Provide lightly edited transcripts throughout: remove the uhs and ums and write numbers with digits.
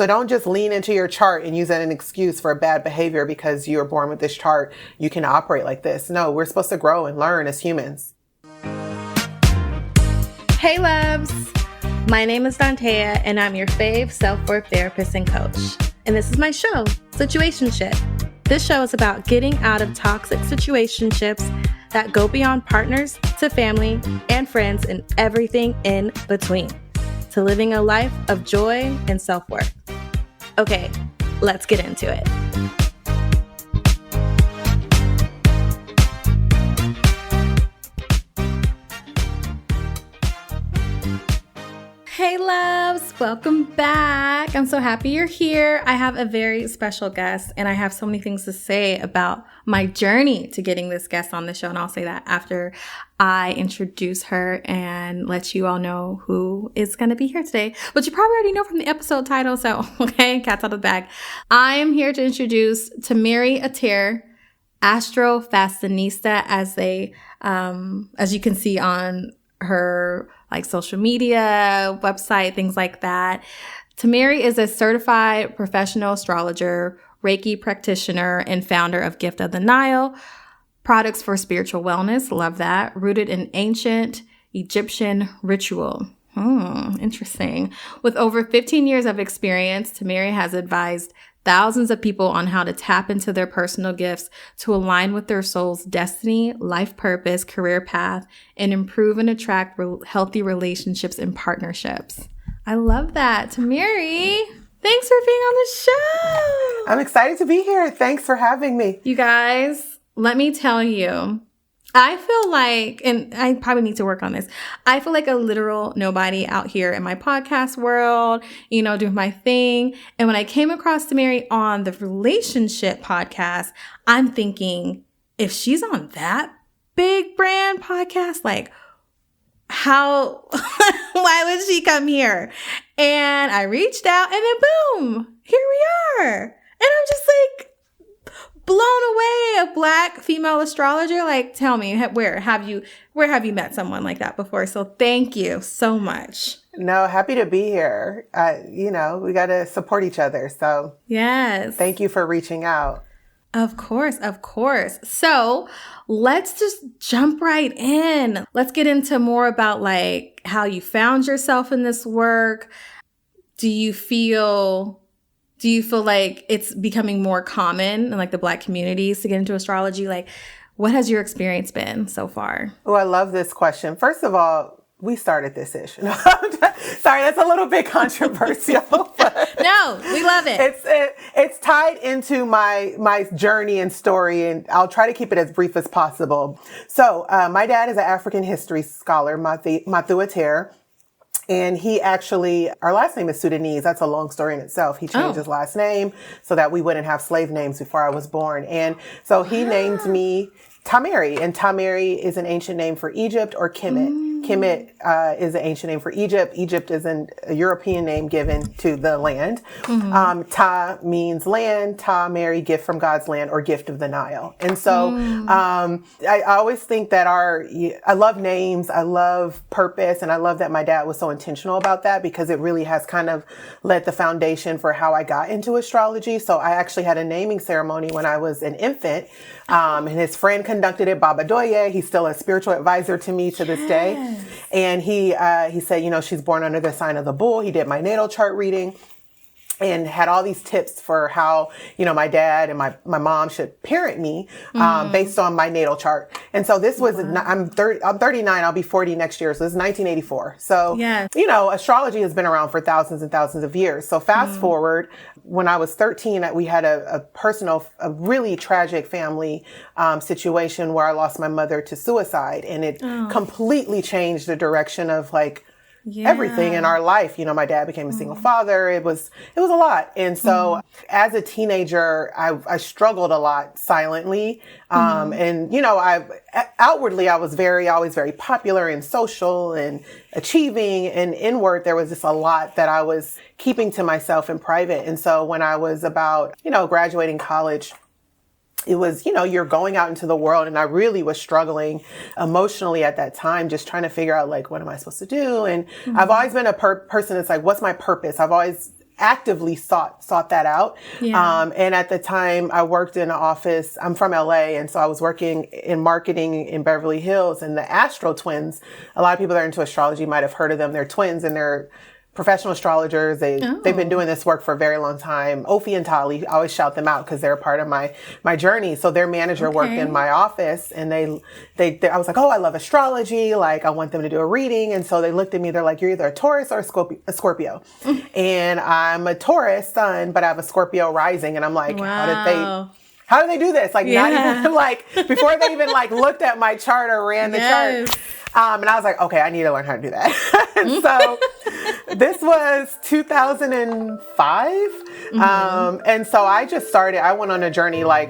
So don't just lean into your chart and use that as an excuse for a bad behavior because you're born with this chart. You can operate like this. No, we're supposed to grow and learn as humans. Hey loves, my name is Dantea and I'm your fave self-worth therapist and coach. And this is my show, Situationship. This show is about getting out of toxic situationships that go beyond partners to family and friends and everything in between, to living a life of joy and self-worth. Okay, let's get into it. Hey loves, welcome back. I'm so happy you're here. I have a very special guest and I have so many things to say about my journey to getting this guest on the show. And I'll say that after I introduce her and let you all know who is going to be here today. But you probably already know from the episode title. So, okay, cat's out of the bag. I am here to introduce Tamerri, astrofashionista, as you can see on her social media, website, things like that. Tamerri is a certified professional astrologer, Reiki practitioner, and founder of Gift of the Nile, products for spiritual wellness. Love that. Rooted in ancient Egyptian ritual. Interesting. With over 15 years of experience, Tamerri has advised thousands of people on how to tap into their personal gifts to align with their soul's destiny, life purpose, career path, and improve and attract healthy relationships and partnerships. I love that. Tamerri, thanks for being on the show. I'm excited to be here. Thanks for having me. You guys, let me tell you, I feel like, and I probably need to work on this, I feel like a literal nobody out here in my podcast world, doing my thing. And when I came across Tamerri on the relationship podcast, I'm thinking, if she's on that big brand podcast, how, why would she come here? And I reached out and then boom, here we are. And I'm just blown away, a Black female astrologer. Tell me, where have you met someone like that before? So thank you so much. No, happy to be here. We got to support each other. So yes, thank you for reaching out. Of course. So let's just jump right in. Let's get into more about how you found yourself in this work. Do you feel like it's becoming more common in the Black communities to get into astrology? What has your experience been so far? Oh, I love this question. First of all, we started this ish. No, sorry, that's a little bit controversial. No, we love it. It's tied into my journey and story, and I'll try to keep it as brief as possible. So my dad is an African history scholar, Matthew Ater. And he actually, our last name is Sudanese. That's a long story in itself. He changed his last name so that we wouldn't have slave names before I was born. And so he named me Tamerri, and Tamerri is an ancient name for Egypt, or Kemet. Kemet is an ancient name for Egypt. Egypt is a European name given to the land. Ta means land. Tamerri, gift from God's land, or gift of the Nile. And so I always think that I love names, I love purpose, and I love that my dad was so intentional about that, because it really has kind of led the foundation for how I got into astrology. So I actually had a naming ceremony when I was an infant, and his friend conducted it, Baba Doye. He's still a spiritual advisor to me to this day. And he said, she's born under the sign of the bull. He did my natal chart reading and had all these tips for how, my dad and my mom should parent me, based on my natal chart. And so this was, I'm 39, I'll be 40 next year. So this is 1984. So, astrology has been around for thousands and thousands of years. So fast forward, when I was 13, we had a really tragic family, situation where I lost my mother to suicide, and it completely changed the direction of everything in our life. My dad became a single father. It was a lot. And so as a teenager, I struggled a lot silently. And, outwardly, I was always very popular and social and achieving, and inward, there was just a lot that I was keeping to myself in private. And so when I was about, graduating college, it was, you're going out into the world, and I really was struggling emotionally at that time, just trying to figure out what am I supposed to do? And I've always been a person that's what's my purpose? I've always actively sought that out. Yeah. And at the time I worked in an office, I'm from LA. And so I was working in marketing in Beverly Hills, and the Astro twins, a lot of people that are into astrology might have heard of them. They're twins and they're professional astrologers. They've been doing this work for a very long time. Ophi and Tali, I always shout them out because they're a part of my journey. So their manager worked in my office, and I was like, oh, I love astrology. Like, I want them to do a reading. And so they looked at me. They're like, you're either a Taurus or a Scorpio. And I'm a Taurus sun, but I have a Scorpio rising. And I'm like, how do they do this? Like, not even like before they even like looked at my chart or ran the chart. And I was like, okay, I need to learn how to do that. And so this was 2005. And so I just started, I went on a journey, I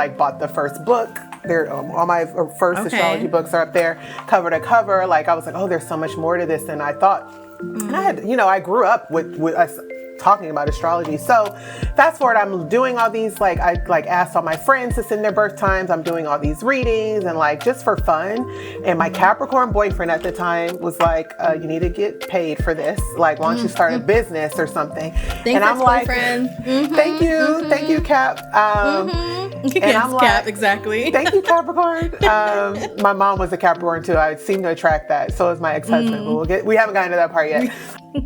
bought the first book. All my first astrology books are up there, cover to cover. Like, I was like, oh, there's so much more to this than I thought. And I had, I grew up with us talking about astrology. So fast forward, I'm doing all these, I asked all my friends to send their birth times. I'm doing all these readings and just for fun. And my Capricorn boyfriend at the time was like, you need to get paid for this. Like, why don't you start a business or something? Thanks, and I'm like, thank you, Cap. And I'm Cap, exactly. Thank you, Capricorn. My mom was a Capricorn too. I seem to attract that. So is my ex-husband. But we haven't gotten to that part yet.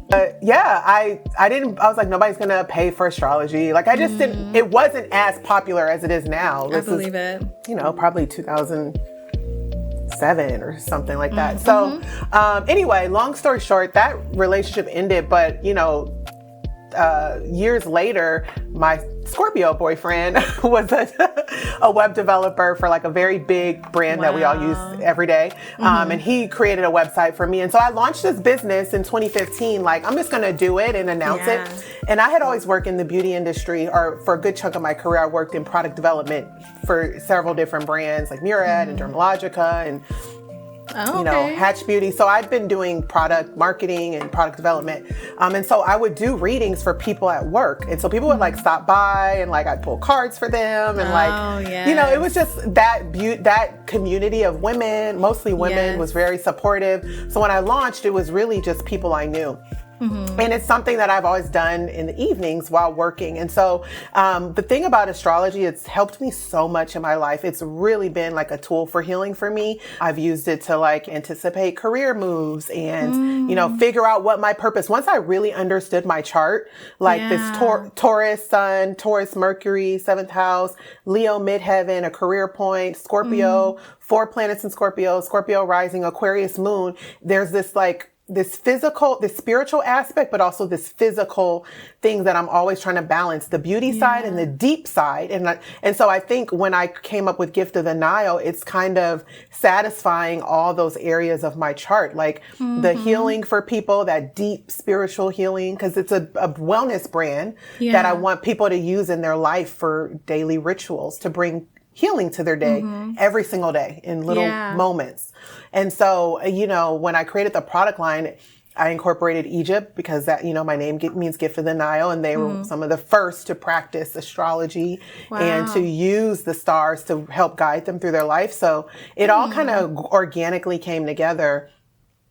But yeah, I was like, nobody's going to pay for astrology. Like, I just didn't, it wasn't as popular as it is now. I believe it. Probably 2007 or something like that. So anyway, long story short, that relationship ended, but years later, my Scorpio boyfriend was a web developer for a very big brand that we all use every day. And he created a website for me. And so I launched this business in 2015. I'm just going to do it and announce it. And I had always worked in the beauty industry, or for a good chunk of my career, I worked in product development for several different brands like Murad and Dermalogica and Hatch Beauty. So I've been doing product marketing and product development. And so I would do readings for people at work. And so people would stop by and I'd pull cards for them. And it was just that community of women, mostly women, was very supportive. So when I launched, it was really just people I knew. And it's something that I've always done in the evenings while working. And so the thing about astrology, it's helped me so much in my life. It's really been a tool for healing for me. I've used it to anticipate career moves and, figure out what my purpose. Once I really understood my chart, this Taurus sun, Taurus Mercury, 7th house, Leo midheaven, a career point, Scorpio, 4 planets in Scorpio, Scorpio rising, Aquarius moon. There's this this spiritual aspect, but also this physical thing that I'm always trying to balance, the beauty side and the deep side. And so I think when I came up with Gift of the Nile, it's kind of satisfying all those areas of my chart, the healing for people, that deep spiritual healing, because it's a wellness brand that I want people to use in their life for daily rituals to bring healing to their day every single day in little moments. And so, when I created the product line, I incorporated Egypt because that, my name means Gift of the Nile. And they were some of the first to practice astrology and to use the stars to help guide them through their life. So it all kind of organically came together.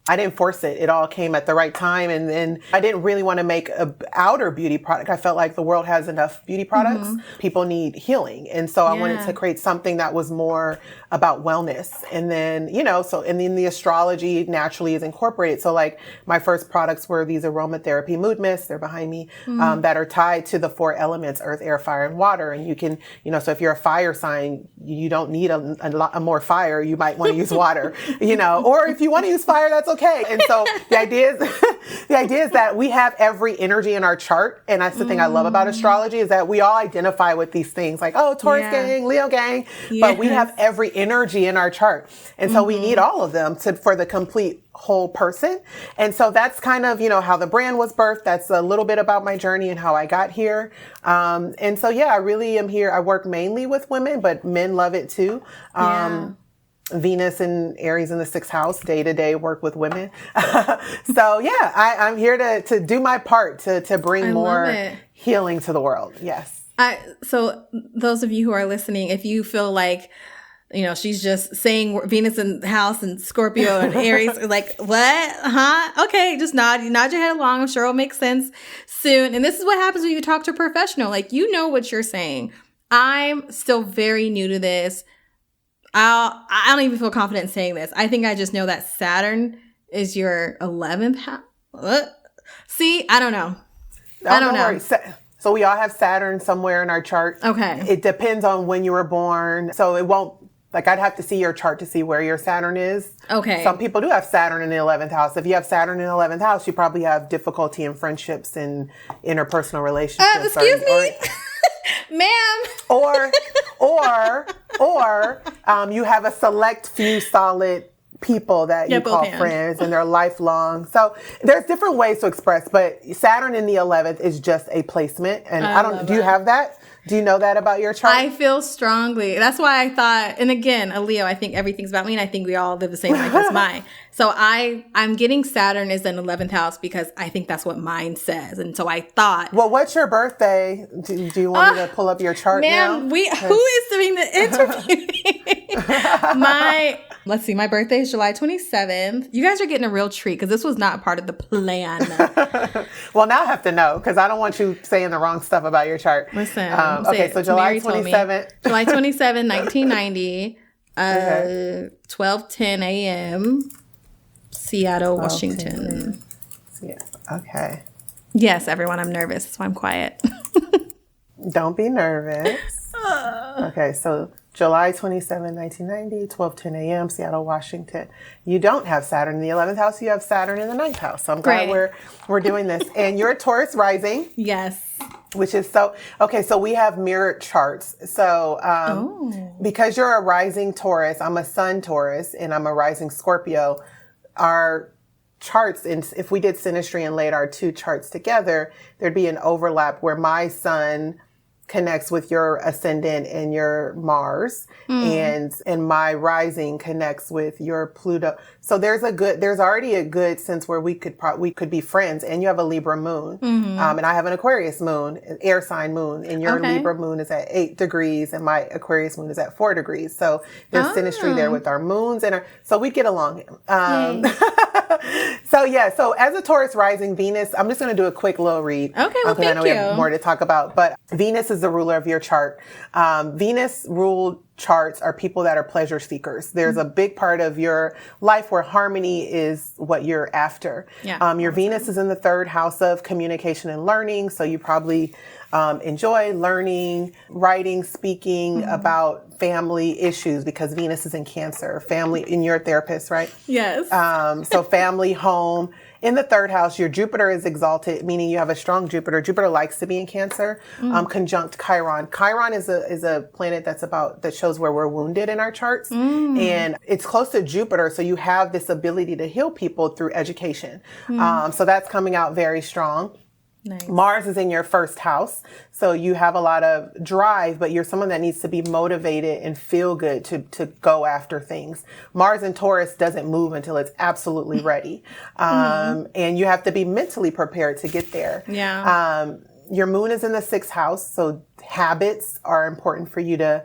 I didn't force it. It all came at the right time. And then I didn't really want to make a outer beauty product. I felt like the world has enough beauty products. People need healing. And so I wanted to create something that was more about wellness. And then, and then the astrology naturally is incorporated. So my first products were these aromatherapy mood mists. They're behind me, that are tied to the 4 elements, earth, air, fire, and water. And you can, so if you're a fire sign, you don't need a more fire. You might want to use water, or if you want to use fire, that's okay. And so the idea is that we have every energy in our chart. And that's the thing I love about astrology, is that we all identify with these things Taurus gang, Leo gang, but we have every energy in our chart. And so we need all of them for the complete whole person. And so that's kind of, how the brand was birthed. That's a little bit about my journey and how I got here. And so, I really am here. I work mainly with women, but men love it too. Venus and Aries in the 6th house, day-to-day work with women. So I'm here to do my part to bring more healing to the world. Yes. So those of you who are listening, if you feel like she's just saying Venus in the house and Scorpio and Aries. Like, what? Huh? Okay, just nod your head along. I'm sure it'll make sense soon. And this is what happens when you talk to a professional. Like, what you're saying. I'm still very new to this. I don't even feel confident in saying this. I think I just know that Saturn is your 11th house. What? See, I don't know. I don't know. Worry. So we all have Saturn somewhere in our chart. Okay. It depends on when you were born. So it won't, like, I'd have to see your chart to see where your Saturn is. Okay. Some people do have Saturn in the 11th house. If you have Saturn in the 11th house, you probably have difficulty in friendships and interpersonal relationships. Excuse me? Ma'am. Or you have a select few solid people that you call friends and they're lifelong. So there's different ways to express, but Saturn in the 11th is just a placement. And do you have that? Do you know that about your chart? I feel strongly. That's why I thought, and again, a Leo, I think everything's about me, and I think we all live the same life as mine. So I'm getting Saturn is in 11th house because I think that's what mine says. And so I thought. Well, what's your birthday? Do you want me to pull up your chart now? Who is doing the interview? Let's see, my birthday is July 27th. You guys are getting a real treat because this was not part of the plan. Well, now I have to know because I don't want you saying the wrong stuff about your chart. Listen. Okay, so July 27th. July 27, 1990, 12:10 a.m., Seattle, Washington. Yeah. Okay. Yes, everyone, I'm nervous. That's why I'm quiet. Don't be nervous. Okay, so July 27, 1990, 12:10 a.m., Seattle, Washington. You don't have Saturn in the 11th house. You have Saturn in the 9th house. So I'm glad we're doing this. And you're a Taurus rising. Yes. Which is so we have mirrored charts. So because you're a rising Taurus, I'm a sun Taurus, and I'm a rising Scorpio, our charts, and if we did synastry and laid our two charts together, there'd be an overlap where my sun connects with your ascendant and your Mars, and my rising connects with your Pluto. So there's already a good sense where we could be friends. And you have a Libra moon, and I have an Aquarius moon, an air sign moon, and your Libra moon is at 8 degrees, and my Aquarius moon is at 4 degrees. So there's synastry there with our moons, so we get along. So as a Taurus rising, Venus, I'm just going to do a quick little read. Okay, well, thank you. We have more to talk about, but Venus is the ruler of your chart. Venus ruled charts are people that are pleasure seekers. There's a big part of your life where harmony is what you're after. Yeah. Your Venus is in the 3rd house of communication and learning. So you probably enjoy learning, writing, speaking about family issues because Venus is in Cancer. Family, and you're a therapist, right? Yes. So family, home. In the 3rd house, your Jupiter is exalted, meaning you have a strong Jupiter. Jupiter likes to be in Cancer, conjunct Chiron. Chiron is a planet that shows where we're wounded in our charts. And it's close to Jupiter, so you have this ability to heal people through education. So that's coming out very strong. Nice. Mars is in your 1st house. So you have a lot of drive, but you're someone that needs to be motivated and feel good to go after things. Mars in Taurus doesn't move until it's absolutely ready. And you have to be mentally prepared to get there. Yeah. Your moon is in the 6th house. So habits are important for you to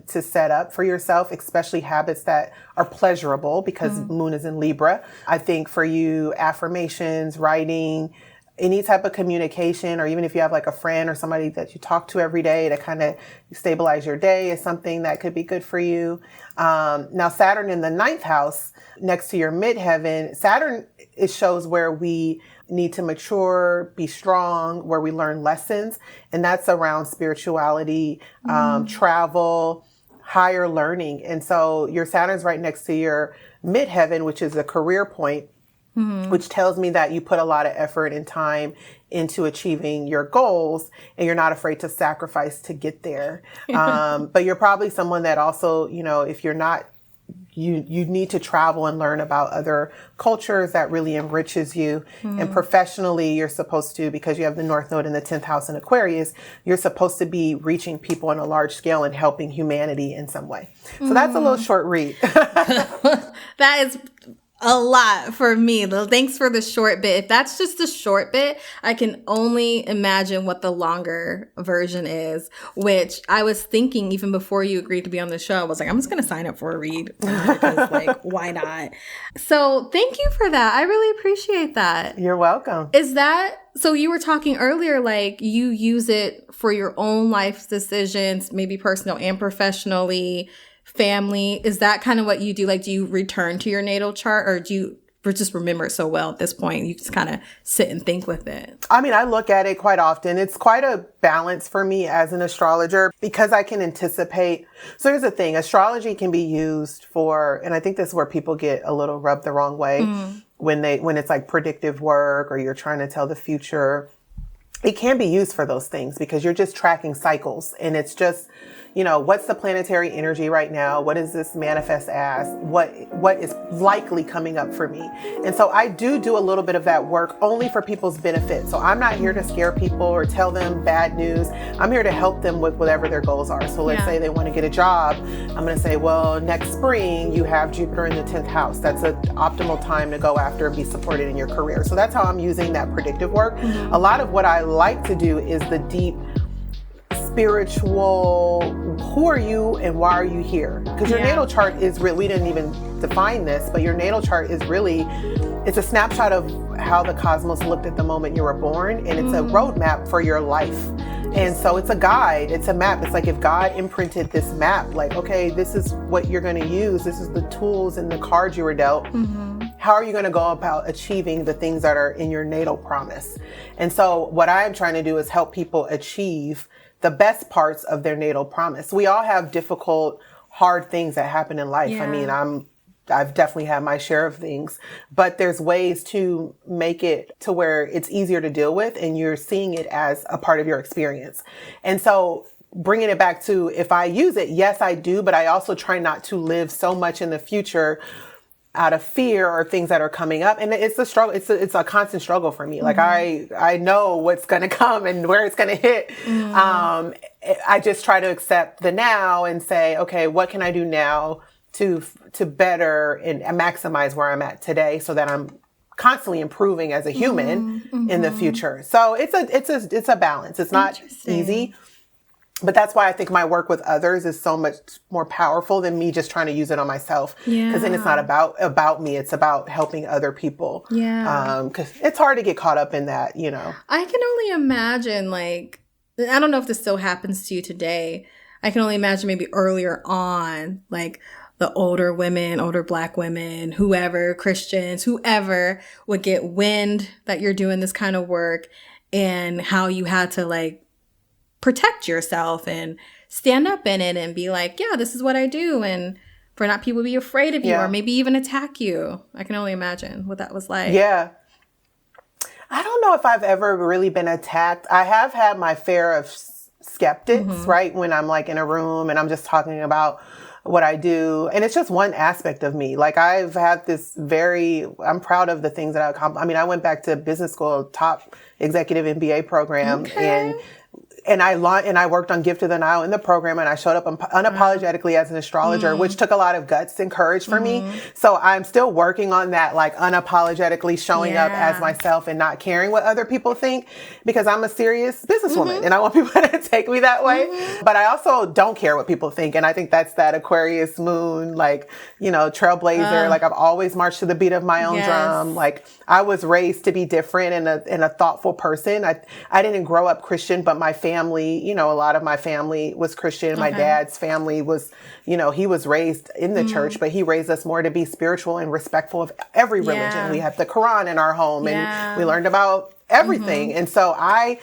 set up for yourself, especially habits that are pleasurable because moon is in Libra. I think for you, affirmations, writing, any type of communication, or even if you have like a friend or somebody that you talk to every day to kind of stabilize your day is something that could be good for you. Now Saturn in the 9th house next to your midheaven, Saturn, it shows where we need to mature, be strong, where we learn lessons. And that's around spirituality, travel, higher learning. And so your Saturn's right next to your midheaven, which is a career point. Which tells me that you put a lot of effort and time into achieving your goals and you're not afraid to sacrifice to get there. But you're probably someone that also, if you're not, you need to travel and learn about other cultures. That really enriches you. And professionally, you're supposed to, because you have the North Node in the 10th house in Aquarius, you're supposed to be reaching people on a large scale and helping humanity in some way. So that's a little short read. That is a lot for me. Thanks for the short bit. If that's just the short bit, I can only imagine what the longer version is, which I was thinking even before you agreed to be on the show. I was like, I'm just going to sign up for a read because, like, why not? So thank you for that. I really appreciate that. You're welcome. Is that, so you were talking earlier, like you use it for your own life decisions, maybe personal and professionally, family. Is that kind of what you do? Like, do you return to your natal chart, or do you just remember it so well at this point you just kind of sit and think with it? I mean, I look at it quite often. It's quite a balance for me as an astrologer because I can anticipate. So here's the thing, astrology can be used for, and I think this is where people get a little rubbed the wrong way when it's like predictive work or you're trying to tell the future. It can be used for those things because you're just tracking cycles, and it's just, you know, what's the planetary energy right now? What does this manifest as? What is likely coming up for me? And so I do a little bit of that work only for people's benefit. So I'm not here to scare people or tell them bad news. I'm here to help them with whatever their goals are. So let's say they want to get a job. I'm going to say, well, next spring you have Jupiter in the 10th house. That's an optimal time to go after and be supported in your career. So that's how I'm using that predictive work. A lot of what I like to do is the deep spiritual, who are you and why are you here? Because your natal chart is really, we didn't even define this, but your natal chart is really, it's a snapshot of how the cosmos looked at the moment you were born, and it's a roadmap for your life. And so it's a guide, it's a map. It's like if God imprinted this map, like, okay, this is what you're going to use. This is the tools and the cards you were dealt. How are you going to go about achieving the things that are in your natal promise? And so what I'm trying to do is help people achieve the best parts of their natal promise. We all have difficult, hard things that happen in life. I mean, I've definitely had my share of things, but there's ways to make it to where it's easier to deal with and you're seeing it as a part of your experience. And so bringing it back to, if I use it, yes, I do, but I also try not to live so much in the future out of fear or things that are coming up. And it's a struggle. It's a constant struggle for me. Like I know what's going to come and where it's going to hit. I just try to accept the now and say, okay, what can I do now to better and maximize where I'm at today so that I'm constantly improving as a human in the future. So it's a balance. It's not easy. But that's why I think my work with others is so much more powerful than me just trying to use it on myself. Because then it's not about me. It's about helping other people. Because it's hard to get caught up in that, you know. I can only imagine, like, I don't know if this still happens to you today. I can only imagine maybe earlier on, like, the older women, older Black women, whoever, Christians, whoever would get wind that you're doing this kind of work and how you had to, like, protect yourself and stand up in it and be like, yeah, this is what I do. And for not people to be afraid of you or maybe even attack you. I can only imagine what that was like. Yeah. I don't know if I've ever really been attacked. I have had my fair of skeptics, right? When I'm like in a room and I'm just talking about what I do. And it's just one aspect of me. Like I've had I'm proud of the things that I accomplished. I mean, I went back to business school, top executive MBA program, and I worked on Gift of the Nile in the program, and I showed up unapologetically as an astrologer, which took a lot of guts and courage for me. So I'm still working on that, like unapologetically showing up as myself and not caring what other people think, because I'm a serious businesswoman and I want people to take me that way. But I also don't care what people think. And I think that's that Aquarius moon, like, you know, trailblazer. Like I've always marched to the beat of my own drum. Like I was raised to be different and a thoughtful person. I didn't grow up Christian, but my family, you know, a lot of my family was Christian. My dad's family was, you know, he was raised in the church, but he raised us more to be spiritual and respectful of every religion. We have the Quran in our home and we learned about everything. And so I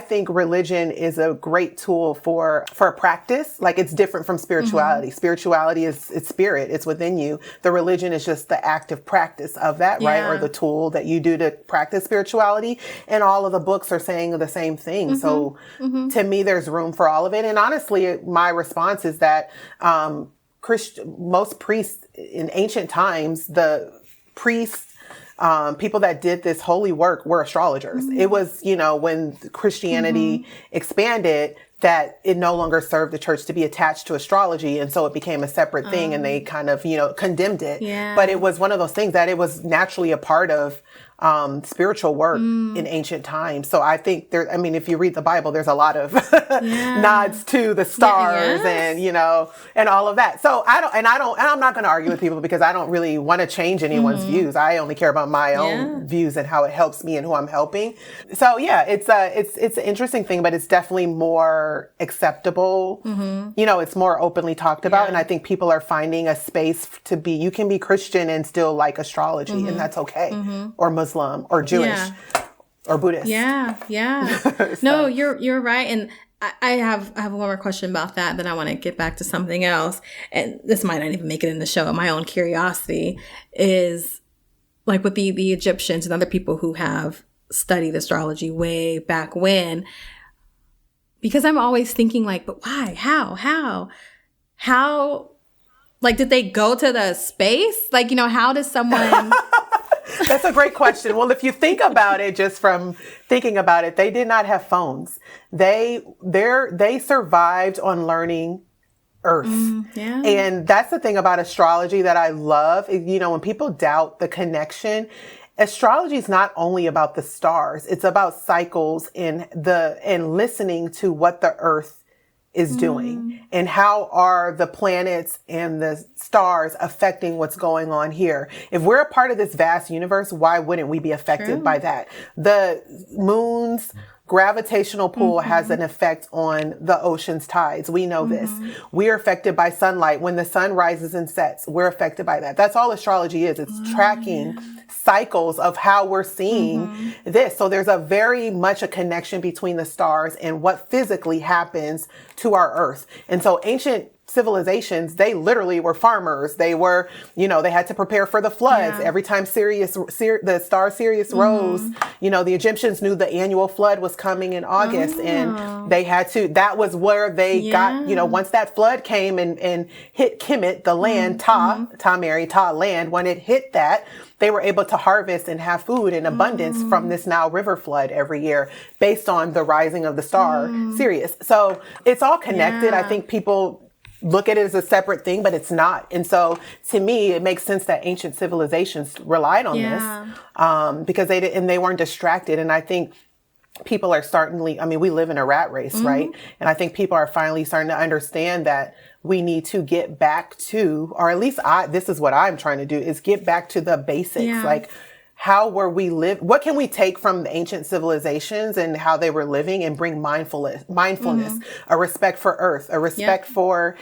think religion is a great tool for practice. Like it's different from spirituality. Spirituality it's spirit. It's within you. The religion is just the active practice of that, right? Or the tool that you do to practice spirituality. And all of the books are saying the same thing. So to me, there's room for all of it. And honestly, my response is that, most priests in ancient times, the priests, people that did this holy work were astrologers. It was, you know, when Christianity expanded, that it no longer served the church to be attached to astrology. And so it became a separate thing and they kind of, condemned it. Yeah. But it was one of those things that it was naturally a part of spiritual work in ancient times. So I think if you read the Bible, there's a lot of nods to the stars and, and all of that. So I'm not going to argue with people because I don't really want to change anyone's views. I only care about my own views and how it helps me and who I'm helping. So yeah, it's an interesting thing, but it's definitely more acceptable. It's more openly talked about. And I think people are finding a space you can be Christian and still like astrology and that's okay. Or Muslim or Jewish or Buddhist. Yeah. So. No, you're right. And I have one more question about that. Then I want to get back to something else. And this might not even make it in the show. My own curiosity is like with the Egyptians and other people who have studied astrology way back when, because I'm always thinking like, but why? How? Like, did they go to the space? Like, how does someone... That's a great question. Well, if you think about it, just from thinking about it, they did not have phones. They survived on learning Earth. And that's the thing about astrology that I love. When people doubt the connection, astrology is not only about the stars. It's about cycles and listening to what the Earth is doing and how are the planets and the stars affecting what's going on here. If we're a part of this vast universe, why wouldn't we be affected by that? The moon's gravitational pull has an effect on the ocean's tides. We know this. We are affected by sunlight. When the sun rises and sets, we're affected by that. That's all astrology is. It's tracking cycles of how we're seeing this. So there's a very much a connection between the stars and what physically happens to our Earth. And so ancient civilizations, they literally were farmers. They were, they had to prepare for the floods. Every time the star Sirius rose, the Egyptians knew the annual flood was coming in August and they had to, that was where they got, once that flood came and hit Kemet, the land, Tamerri, land, when it hit that, they were able to harvest and have food in abundance from this Nile River flood every year based on the rising of the star Sirius. So it's all connected. I think people look at it as a separate thing, but it's not. And so to me, it makes sense that ancient civilizations relied on this because they weren't distracted. And I think people are we live in a rat race, right? And I think people are finally starting to understand that we need to get back to, or at least this is what I'm trying to do, is get back to the basics. Like, how were we what can we take from the ancient civilizations and how they were living and bring mindfulness, a respect for Earth, a respect for,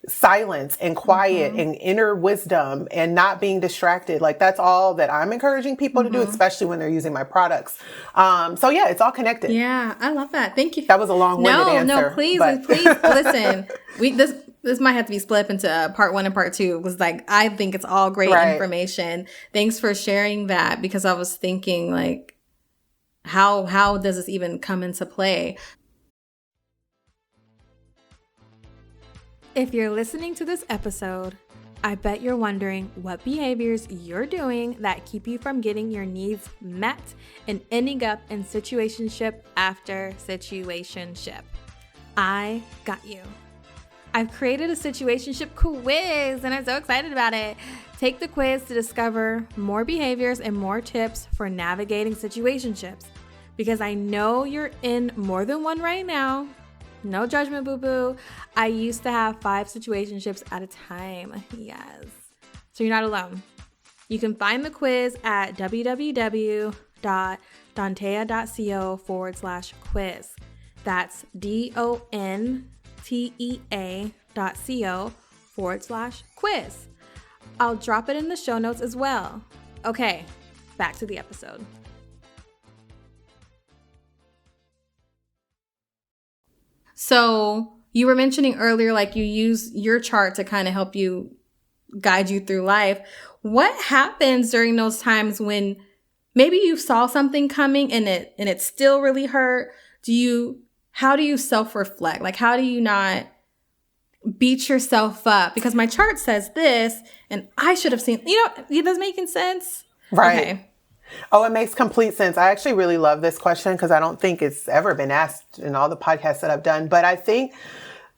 silence and quiet and inner wisdom and not being distracted. Like, that's all that I'm encouraging people to do, especially when they're using my products. So yeah, it's all connected. Yeah, I love that. Thank you. That was a long-winded answer. No, please listen. This might have to be split up into part 1 and part 2. It was like, I think it's all great information. Thanks for sharing that, because I was thinking like, how does this even come into play? If you're listening to this episode, I bet you're wondering what behaviors you're doing that keep you from getting your needs met and ending up in situationship after situationship. I got you. I've created a situationship quiz and I'm so excited about it. Take the quiz to discover more behaviors and more tips for navigating situationships, because I know you're in more than one right now. No judgment, boo-boo. I used to have 5 situationships at a time. Yes. So you're not alone. You can find the quiz at www.dontea.co/quiz. That's dontea.co/quiz. I'll drop it in the show notes as well. Okay, back to the episode. So you were mentioning earlier, like, you use your chart to kind of help you guide you through life. What happens during those times when maybe you saw something coming and it still really hurt? How do you self-reflect? Like, how do you not beat yourself up? Because my chart says this and I should have seen, it doesn't make sense. Right. Okay. Oh, it makes complete sense. I actually really love this question because I don't think it's ever been asked in all the podcasts that I've done. But I think,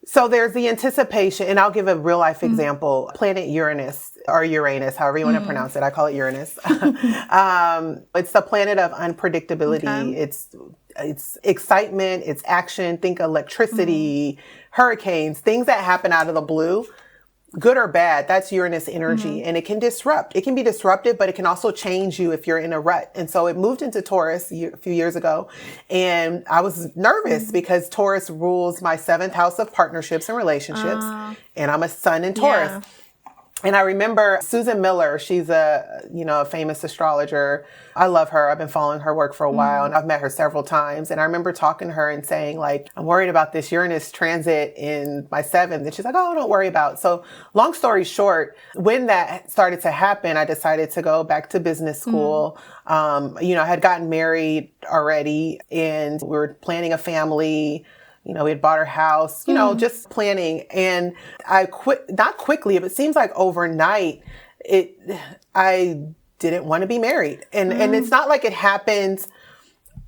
so there's the anticipation, and I'll give a real life example. Planet Uranus, or Uranus, however you want to pronounce it. I call it Uranus. It's the planet of unpredictability. Okay. It's excitement, it's action. Think electricity, hurricanes, things that happen out of the blue. Good or bad, that's Uranus energy. And it can disrupt. It can be disruptive, but it can also change you if you're in a rut. And so it moved into Taurus a few years ago. And I was nervous because Taurus rules my 7th house of partnerships and relationships. And I'm a sun in Taurus. Yeah. And I remember Susan Miller, she's a famous astrologer. I love her. I've been following her work for a while and I've met her several times. And I remember talking to her and saying, like, I'm worried about this Uranus transit in my 7th. And she's like, oh, don't worry about it. So long story short, when that started to happen, I decided to go back to business school. I had gotten married already and we were planning a family. We had bought our house, just planning. And I quit, not quickly, but it seems like overnight, I didn't want to be married. And it's not like it happens.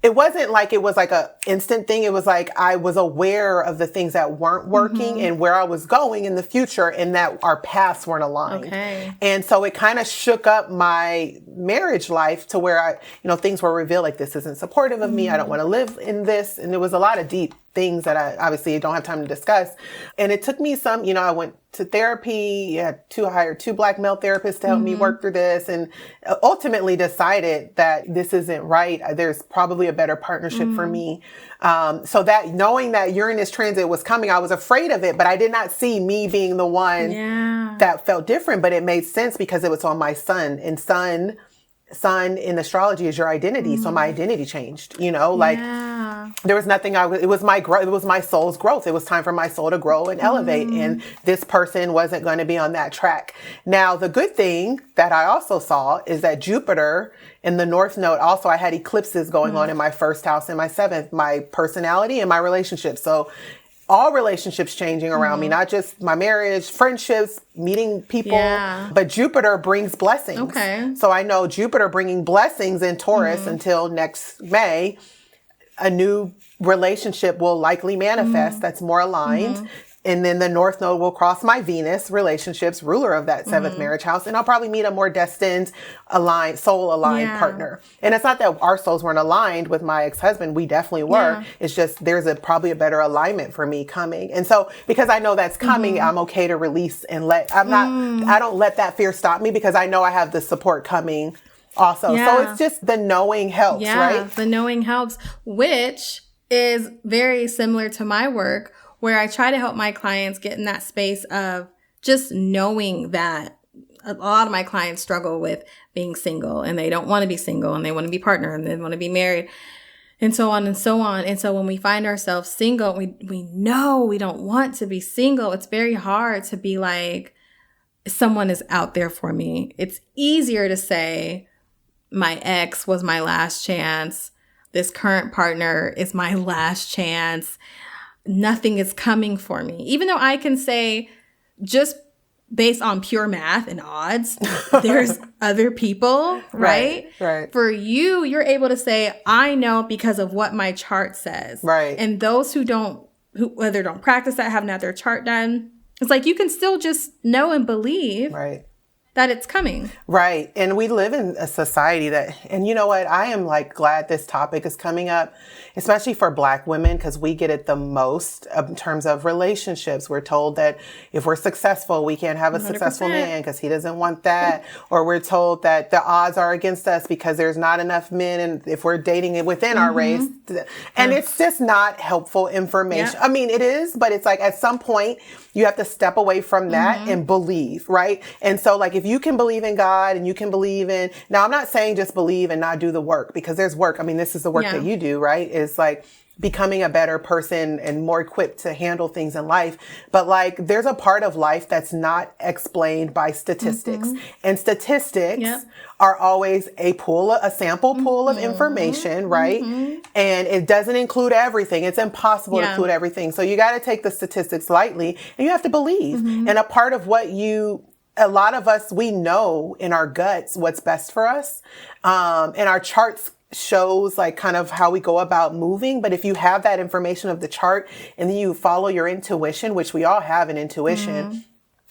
It wasn't like it was like a instant thing. It was like I was aware of the things that weren't working and where I was going in the future and that our paths weren't aligned. Okay. And so it kind of shook up my marriage life to where things were revealed, like, this isn't supportive of me. I don't want to live in this. And there was a lot of deep things that I obviously don't have time to discuss. And it took me some, I went to therapy, hired 2 Black male therapists to help me work through this, and ultimately decided that this isn't right. There's probably a better partnership for me. So that knowing that Uranus transit was coming, I was afraid of it, but I did not see me being the one that felt different, but it made sense because it was on my sun, and sun in astrology is your identity. So my identity changed, there was nothing it was my growth. It was my soul's growth. It was time for my soul to grow and elevate. And this person wasn't going to be on that track. Now, the good thing that I also saw is that Jupiter in the North Node, also I had eclipses going on in my 1st house and my 7th, my personality and my relationships. So all relationships changing around me, not just my marriage, friendships, meeting people, but Jupiter brings blessings. Okay. So I know Jupiter bringing blessings in Taurus until next May. A new relationship will likely manifest that's more aligned. And then the North Node will cross my Venus, relationships, ruler of that 7th marriage house. And I'll probably meet a more destined, soul aligned partner. And it's not that our souls weren't aligned with my ex-husband. We definitely were. It's just there's probably a better alignment for me coming. And so because I know that's coming, I'm okay to release and I don't let that fear stop me because I know I have the support coming also. So it's just the knowing helps, right? The knowing helps, which is very similar to my work, where I try to help my clients get in that space of just knowing that a lot of my clients struggle with being single and they don't want to be single and they want to be partnered and they want to be married and so on and so on. And so when we find ourselves single, we know we don't want to be single. It's very hard to be like, someone is out there for me. It's easier to say, my ex was my last chance. This current partner is my last chance. Nothing is coming for me. Even though I can say, just based on pure math and odds, there's other people, right? Right. For you, you're able to say, I know because of what my chart says. Right. And those who whether don't practice that, haven't had their chart done, it's like you can still just know and believe that it's coming. Right. And we live in a society and you know what? I am glad this topic is coming up, especially for Black women, because we get it the most in terms of relationships. We're told that if we're successful, we can't have a 100%. Successful man because he doesn't want that. Or we're told that the odds are against us because there's not enough men. And if we're dating it within our race, and it's just not helpful information. I mean, it is, but it's like at some point you have to step away from that and believe, right? And so if you can believe in God and you can believe now I'm not saying just believe and not do the work, because there's work. I mean, this is the work that you do, right? It's becoming a better person and more equipped to handle things in life. But there's a part of life that's not explained by statistics. And statistics are always a sample pool of information, right? And it doesn't include everything. It's impossible to include everything. So you got to take the statistics lightly and you have to believe. And a part of what you a lot of us, we know in our guts what's best for us. And our charts shows like kind of how we go about moving. But if you have that information of the chart and then you follow your intuition, which we all have an intuition,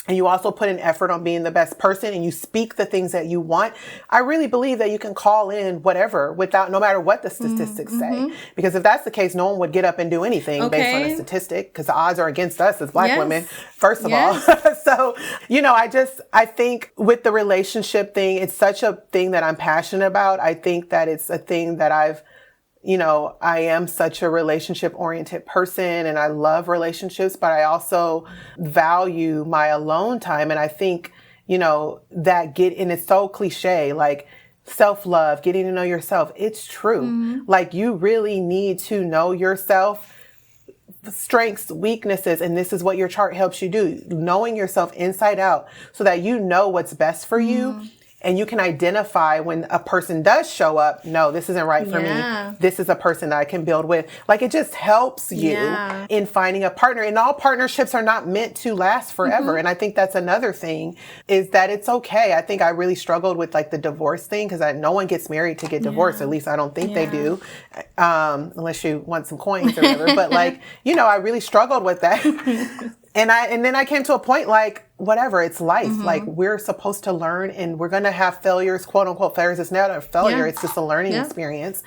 and you also put an effort on being the best person and you speak the things that you want, I really believe that you can call in whatever without, no matter what the statistics say. Because if that's the case, no one would get up and do anything based on a statistic, because the odds are against us as Black women, first of all. So, you know, I think with the relationship thing, it's such a thing that I'm passionate about. I think that it's a thing that I am such a relationship oriented person and I love relationships, but I also value my alone time. And I think, and it's so cliche, like self-love, getting to know yourself. It's true. Like you really need to know yourself, strengths, weaknesses, and this is what your chart helps you do. Knowing yourself inside out so that you know what's best for you. And you can identify when a person does show up, no, this isn't right for me. This is a person that I can build with. Like it just helps you in finding a partner. And all partnerships are not meant to last forever. And I think that's another thing, is that it's okay. I think I really struggled with like the divorce thing, because no one gets married to get divorced. At least I don't think they do, unless you want some coins or whatever. But like, I really struggled with that. And then I came to a point like, whatever, it's life. Like we're supposed to learn and we're going to have failures, quote unquote failures. It's not a failure. It's just a learning experience.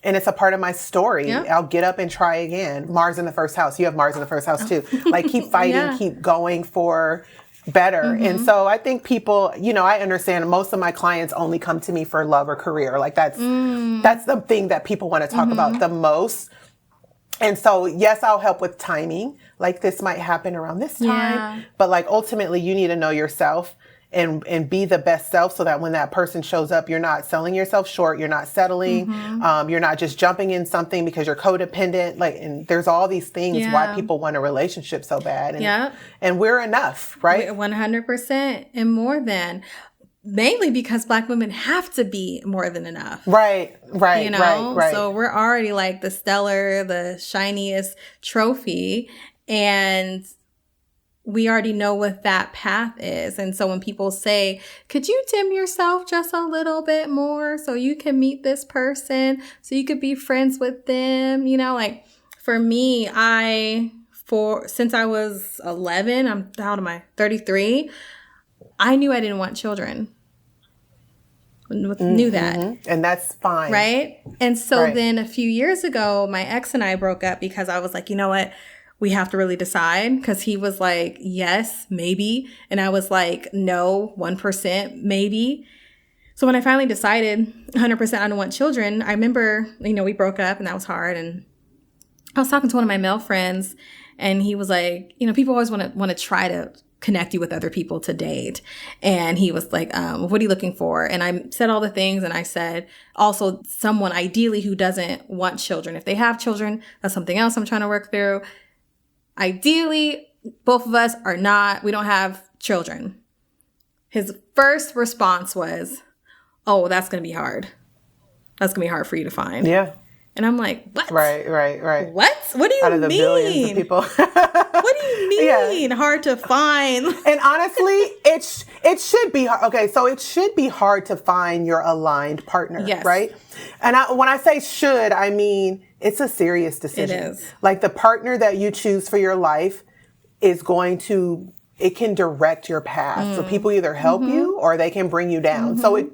And it's a part of my story. I'll get up and try again. Mars in the first house. You have Mars in the first house too. Like keep fighting, keep going for better. And so I think people, I understand most of my clients only come to me for love or career. Like that's the thing that people want to talk about the most. And so, yes, I'll help with timing. Like this might happen around this time, but like ultimately you need to know yourself and be the best self so that when that person shows up, you're not selling yourself short. You're not settling. You're not just jumping in something because you're codependent. Like, and there's all these things why people want a relationship so bad. And we're enough, right? 100% and more than. Mainly because Black women have to be more than enough. Right. So we're already like the stellar, the shiniest trophy. And we already know what that path is. And so when people say, could you dim yourself just a little bit more so you can meet this person, so you could be friends with them? Like for me, since I how old am I? 33. I knew I didn't want children. Knew that. And that's fine. Right? And so then a few years ago, my ex and I broke up because I was like, you know what? We have to really decide. Because he was like, yes, maybe. And I was like, no, 1%, maybe. So when I finally decided 100% I don't want children, I remember, we broke up and that was hard. And I was talking to one of my male friends and he was like, people always want to try to connect you with other people to date. And he was like, what are you looking for? And I said all the things. And I said, also someone ideally who doesn't want children. If they have children, that's something else I'm trying to work through. Ideally, both of us we don't have children. His first response was, oh, that's going to be hard. That's going to be hard for you to find. Yeah. And I'm like, what? Right. What? What do you mean? Out of the billions of people. What do you mean? Hard to find? And honestly, it should be hard. Okay, so it should be hard to find your aligned partner, right? And when I say should, I mean it's a serious decision. It is. Like the partner that you choose for your life is it can direct your path. So people either help you or they can bring you down. So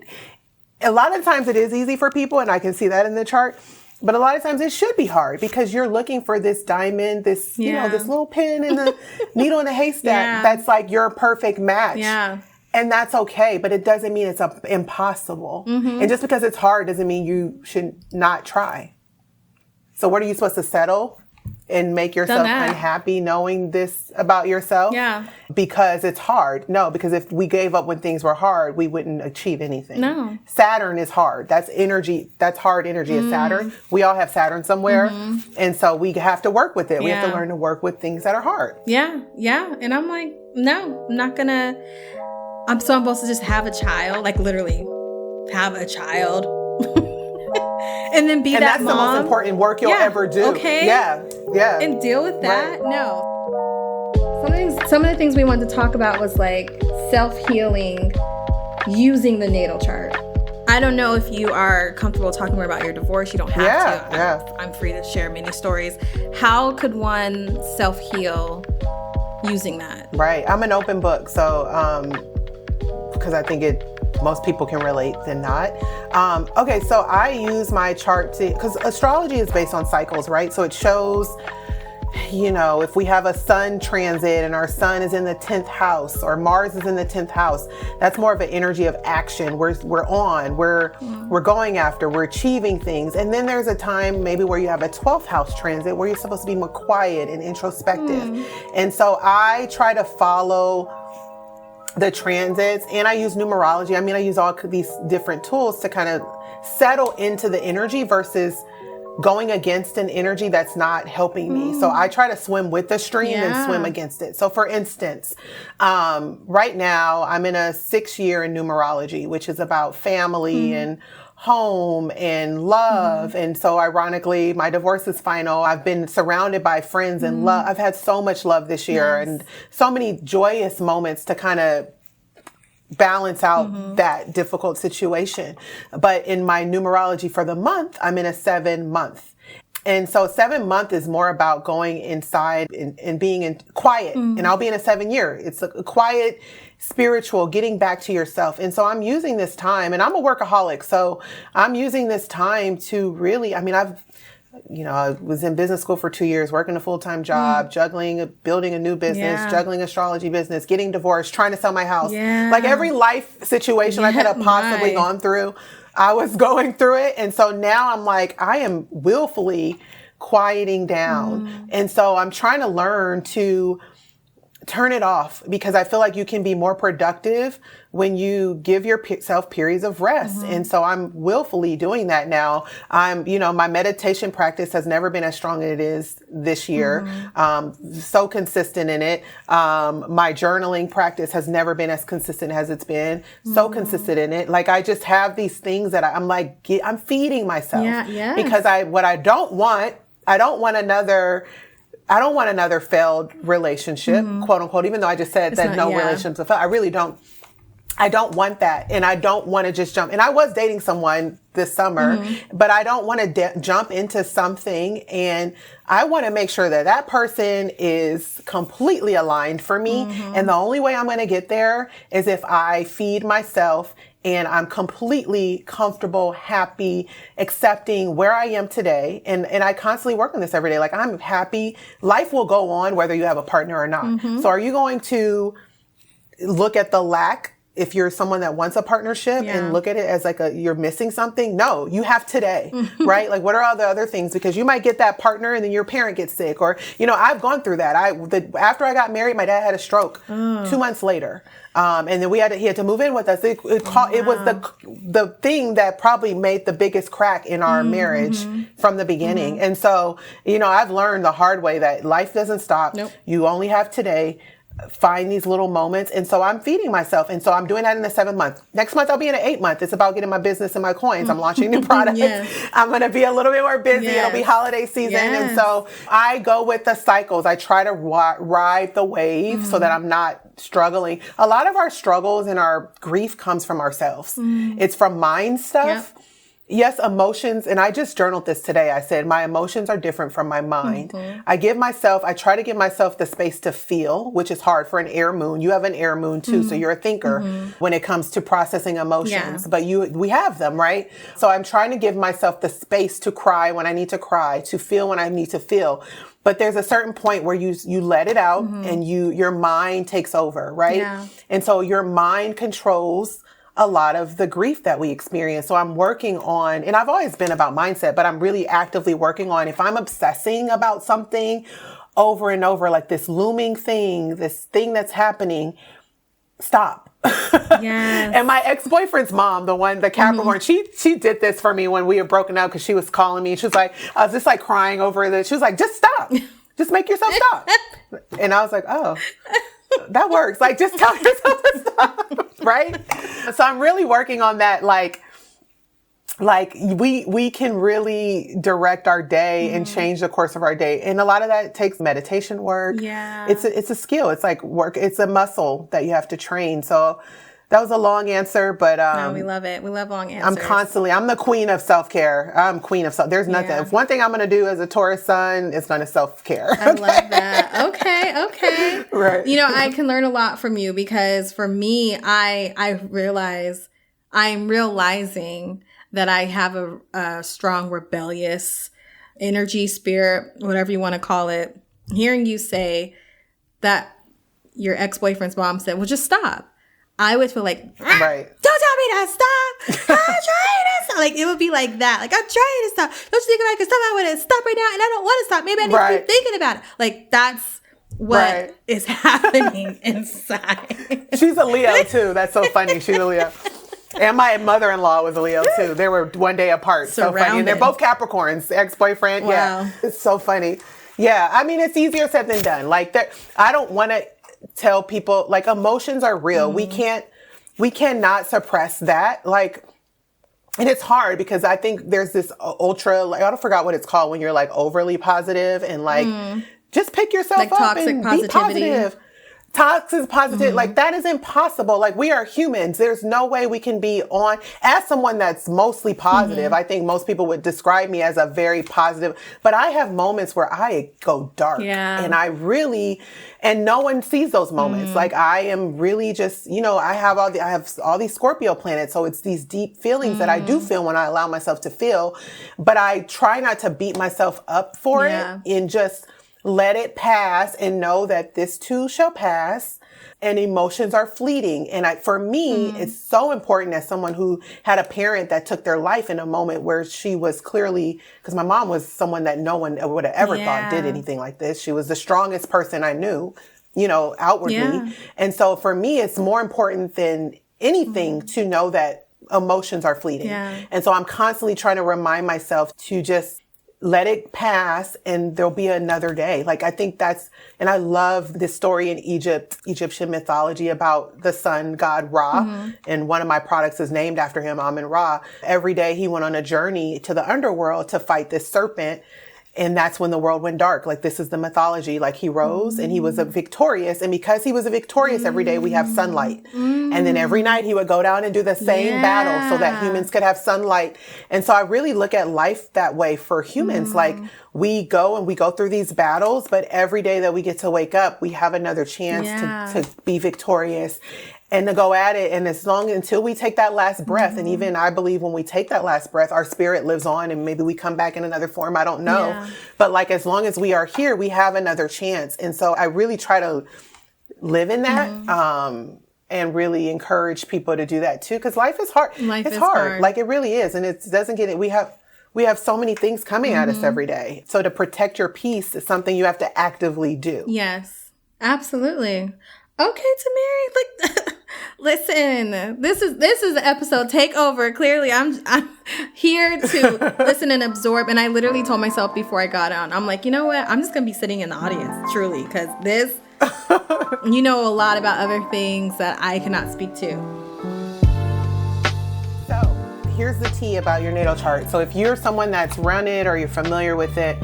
a lot of times it is easy for people, and I can see that in the chart. But a lot of times it should be hard because you're looking for this diamond, this, this little pin in the needle in the haystack. That's like your perfect match. And that's okay. But it doesn't mean it's impossible. And just because it's hard doesn't mean you should not try. So what are you supposed to settle and make yourself unhappy knowing this about yourself? Because it's hard. No, because if we gave up when things were hard, we wouldn't achieve anything. No. Saturn is hard. That's energy. That's hard energy is Saturn. We all have Saturn somewhere. And so we have to work with it. We have to learn to work with things that are hard. Yeah. And I'm like, no, I'm not gonna. I'm supposed to just have a child, like literally have a child. And then be that that's mom. The most important work you'll ever do. Okay. Yeah. And deal with that. Right. No. Some of the things we wanted to talk about was like self-healing using the natal chart. I don't know if you are comfortable talking more about your divorce. You don't have to. Yeah. I'm free to share many stories. How could one self-heal using that? Right. I'm an open book. So, because I think most people can relate than not. Okay. So I use my chart because astrology is based on cycles, right? So it shows, if we have a sun transit and our sun is in the 10th house or Mars is in the 10th house, that's more of an energy of action. We're going after, we're achieving things. And then there's a time maybe where you have a 12th house transit where you're supposed to be more quiet and introspective. And so I try to follow the transits, and I use numerology. I use all these different tools to kind of settle into the energy versus going against an energy that's not helping me. So I try to swim with the stream and swim against it. So for instance, right now I'm in a 6 year in numerology, which is about family and home and love. And so ironically, my divorce is final. I've been surrounded by friends and love. I've had so much love this year and so many joyous moments to kind of balance out that difficult situation. But in my numerology for the month, I'm in a 7 month. And so 7 month is more about going inside and being in quiet. And I'll be in a 7 year. It's a quiet, spiritual, getting back to yourself. And so I'm using this time, and I'm a workaholic. So I'm using this time to really, I was in business school for 2 years, working a full-time job, juggling, building a new business, juggling astrology business, getting divorced, trying to sell my house. Like every life situation I could have possibly gone through, I was going through it. And so now I'm like, I am willfully quieting down. And so I'm trying to learn to turn it off, because I feel like you can be more productive when you give yourself periods of rest. And so I'm willfully doing that now. My meditation practice has never been as strong as it is this year. So consistent in it. My journaling practice has never been as consistent as it's been. So consistent in it. Like I just have these things that I'm feeding myself because I don't want another failed relationship, quote unquote, even though I just said that no relationships have failed. I really don't. I don't want that. And I don't want to just jump. And I was dating someone this summer, but I don't want to jump into something. And I want to make sure that person is completely aligned for me. And the only way I'm going to get there is if I feed myself and I'm completely comfortable, happy, accepting where I am today. And I constantly work on this every day. Like I'm happy. Life will go on whether you have a partner or not. So are you going to look at the lack if you're someone that wants a partnership and look at it as like you're missing something? No, you have today, right? Like what are all the other things? Because you might get that partner and then your parent gets sick, or, I've gone through that. After I got married, my dad had a stroke 2 months later. And then he had to move in with us. It was the thing that probably made the biggest crack in our marriage from the beginning. And so, I've learned the hard way that life doesn't stop. You only have today. Find these little moments. And so I'm feeding myself. And so I'm doing that in the 7th month. Next month, I'll be in an 8th month. It's about getting my business and my coins. I'm launching new products. I'm going to be a little bit more busy. It'll be holiday season. And so I go with the cycles. I try to ride the wave so that I'm not struggling. A lot of our struggles and our grief comes from ourselves. It's from mind stuff. Yes, emotions. And I just journaled this today. I said, my emotions are different from my mind. I try to give myself the space to feel, which is hard for an air moon. You have an air moon too. So you're a thinker when it comes to processing emotions, but we have them, right? So I'm trying to give myself the space to cry when I need to cry, to feel when I need to feel. But there's a certain point where you let it out and your mind takes over, right? And so your mind controls a lot of the grief that we experience. So I'm working on, and I've always been about mindset, but I'm really actively working on, if I'm obsessing about something over and over, like this looming thing, this thing that's happening, stop. And my ex-boyfriend's mom, the Capricorn, she did this for me when we were broken up, because she was calling me. She was like, I was just like crying over this. She was like, just stop. Just make yourself stop. And I was like, oh, that works. Like, just tell yourself to stop. Right? So I'm really working on that, like, like we can really direct our day and change the course of our day. And a lot of that takes meditation work. Yeah. It's a skill. It's like work. It's a muscle that you have to train. So that was a long answer, but No, we love it. We love long answers. I'm the queen of self-care. I'm queen of there's nothing. Yeah. If one thing I'm going to do as a Taurus sun, it's going to self-care. I love that. Okay. Right. You know, I can learn a lot from you because for me, I'm realizing that I have a strong rebellious energy, spirit, whatever you want to call it. Hearing you say that your ex-boyfriend's mom said, well, just stop. I would feel like, right. Don't tell me to stop. I'm trying to stop. Like, it would be like that. Like, I'm trying to stop. Don't you think I can stop? I want to stop right now, and I don't want to stop. Maybe I need to keep thinking about it. Like, that's what is happening inside. She's a Leo, too. That's so funny. She's a Leo. And my mother-in-law was a Leo, too. They were one day apart. So funny. And they're both Capricorns. Ex-boyfriend. Wow. Yeah. It's so funny. Yeah. I mean, it's easier said than done. Like, I don't want to tell people, like, emotions are real. We cannot suppress that. Like, and it's hard because I think there's this ultra, like, I don't forget what it's called when you're like overly positive and like, just pick yourself like up toxic and positivity. be positive. Toxic positive, like that is impossible. Like we are humans. There's no way we can be on, as someone that's mostly positive. I think most people would describe me as a very positive, but I have moments where I go dark and and no one sees those moments. Like I am really just, I have all these Scorpio planets. So it's these deep feelings that I do feel when I allow myself to feel, but I try not to beat myself up for it and just let it pass and know that this too shall pass and emotions are fleeting. And for me, it's so important as someone who had a parent that took their life in a moment where she was clearly, because my mom was someone that no one would have ever thought did anything like this. She was the strongest person I knew, outwardly. Yeah. And so for me, it's more important than anything to know that emotions are fleeting. Yeah. And so I'm constantly trying to remind myself to just let it pass and there'll be another day. Like I think and I love this story in Egyptian mythology about the sun god Ra. And one of my products is named after him, Amun-Ra. Every day he went on a journey to the underworld to fight this serpent. And that's when the world went dark. Like this is the mythology. Like he rose and he was victorious. And because he was victorious every day, we have sunlight. And then every night he would go down and do the same battle so that humans could have sunlight. And so I really look at life that way for humans. Like we go through these battles, but every day that we get to wake up, we have another chance to be victorious and to go at it. And until we take that last breath, and even I believe when we take that last breath, our spirit lives on and maybe we come back in another form. I don't know. Yeah. But like, as long as we are here, we have another chance. And so I really try to live in that, and really encourage people to do that too. Cause life is hard. It's hard. Like it really is. And it doesn't get it. We have so many things coming at us every day. So to protect your peace is something you have to actively do. Yes, absolutely. Okay, Tamerri, listen, this is the episode takeover. Clearly, I'm here to listen and absorb. And I literally told myself before I got on, I'm like, you know what? I'm just going to be sitting in the audience, truly, because this, a lot about other things that I cannot speak to. So here's the tea about your natal chart. So if you're someone that's run it or you're familiar with it,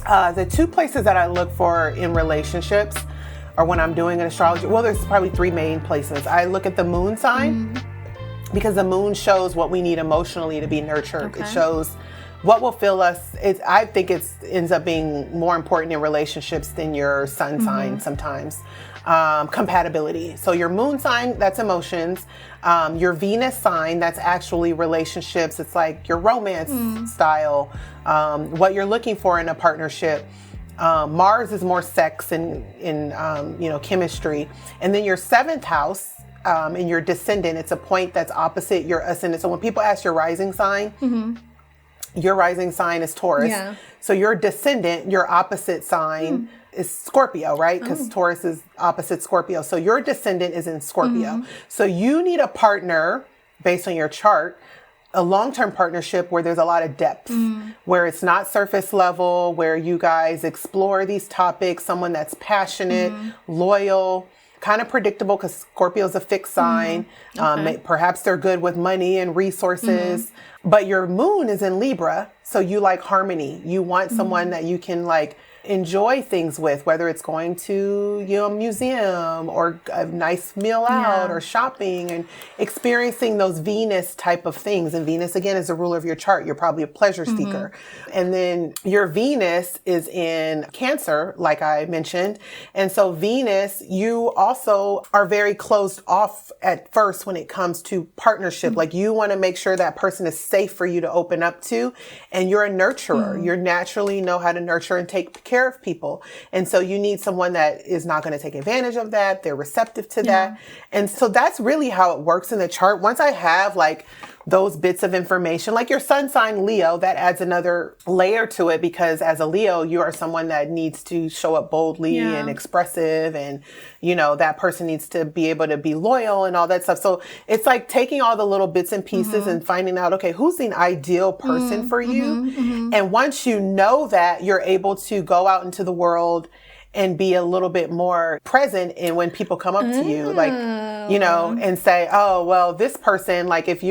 the two places that I look for in relationships or when I'm doing an astrology, well, there's probably three main places. I look at the moon sign because the moon shows what we need emotionally to be nurtured. Okay. It shows what will fill us. I think it ends up being more important in relationships than your sun sign sometimes. Compatibility. So your moon sign, that's emotions. Your Venus sign, that's actually relationships. It's like your romance style, what you're looking for in a partnership. Mars is more sex and chemistry. And then your seventh house, in your descendant, it's a point that's opposite your ascendant. So when people ask your rising sign, your rising sign is Taurus. Yeah. So your descendant, your opposite sign is Scorpio, right? Because Taurus is opposite Scorpio. So your descendant is in Scorpio. So you need a partner based on your chart, a long-term partnership where there's a lot of depth, where it's not surface level, where you guys explore these topics, someone that's passionate, loyal, kind of predictable because Scorpio is a fixed sign. Okay. Perhaps they're good with money and resources. but your moon is in Libra. So you like harmony. You want someone that you can like enjoy things with, whether it's going to, a museum or a nice meal out or shopping and experiencing those Venus type of things. And Venus, again, is the ruler of your chart. You're probably a pleasure seeker. And then your Venus is in Cancer, like I mentioned. And so Venus, you also are very closed off at first when it comes to partnership. Like you want to make sure that person is safe for you to open up to. And you're a nurturer. You naturally know how to nurture and take care of people. And so you need someone that is not going to take advantage of that. They're receptive to that. And so that's really how it works in the chart. Once I have like those bits of information, like your sun sign Leo, that adds another layer to it, because as a Leo, you are someone that needs to show up boldly and expressive, and that person needs to be able to be loyal and all that stuff. So it's like taking all the little bits and pieces and finding out, okay, who's the ideal person for you? And once you know that, you're able to go out into the world and be a little bit more present in when people come up to you, like, and say, oh, well, this person, like if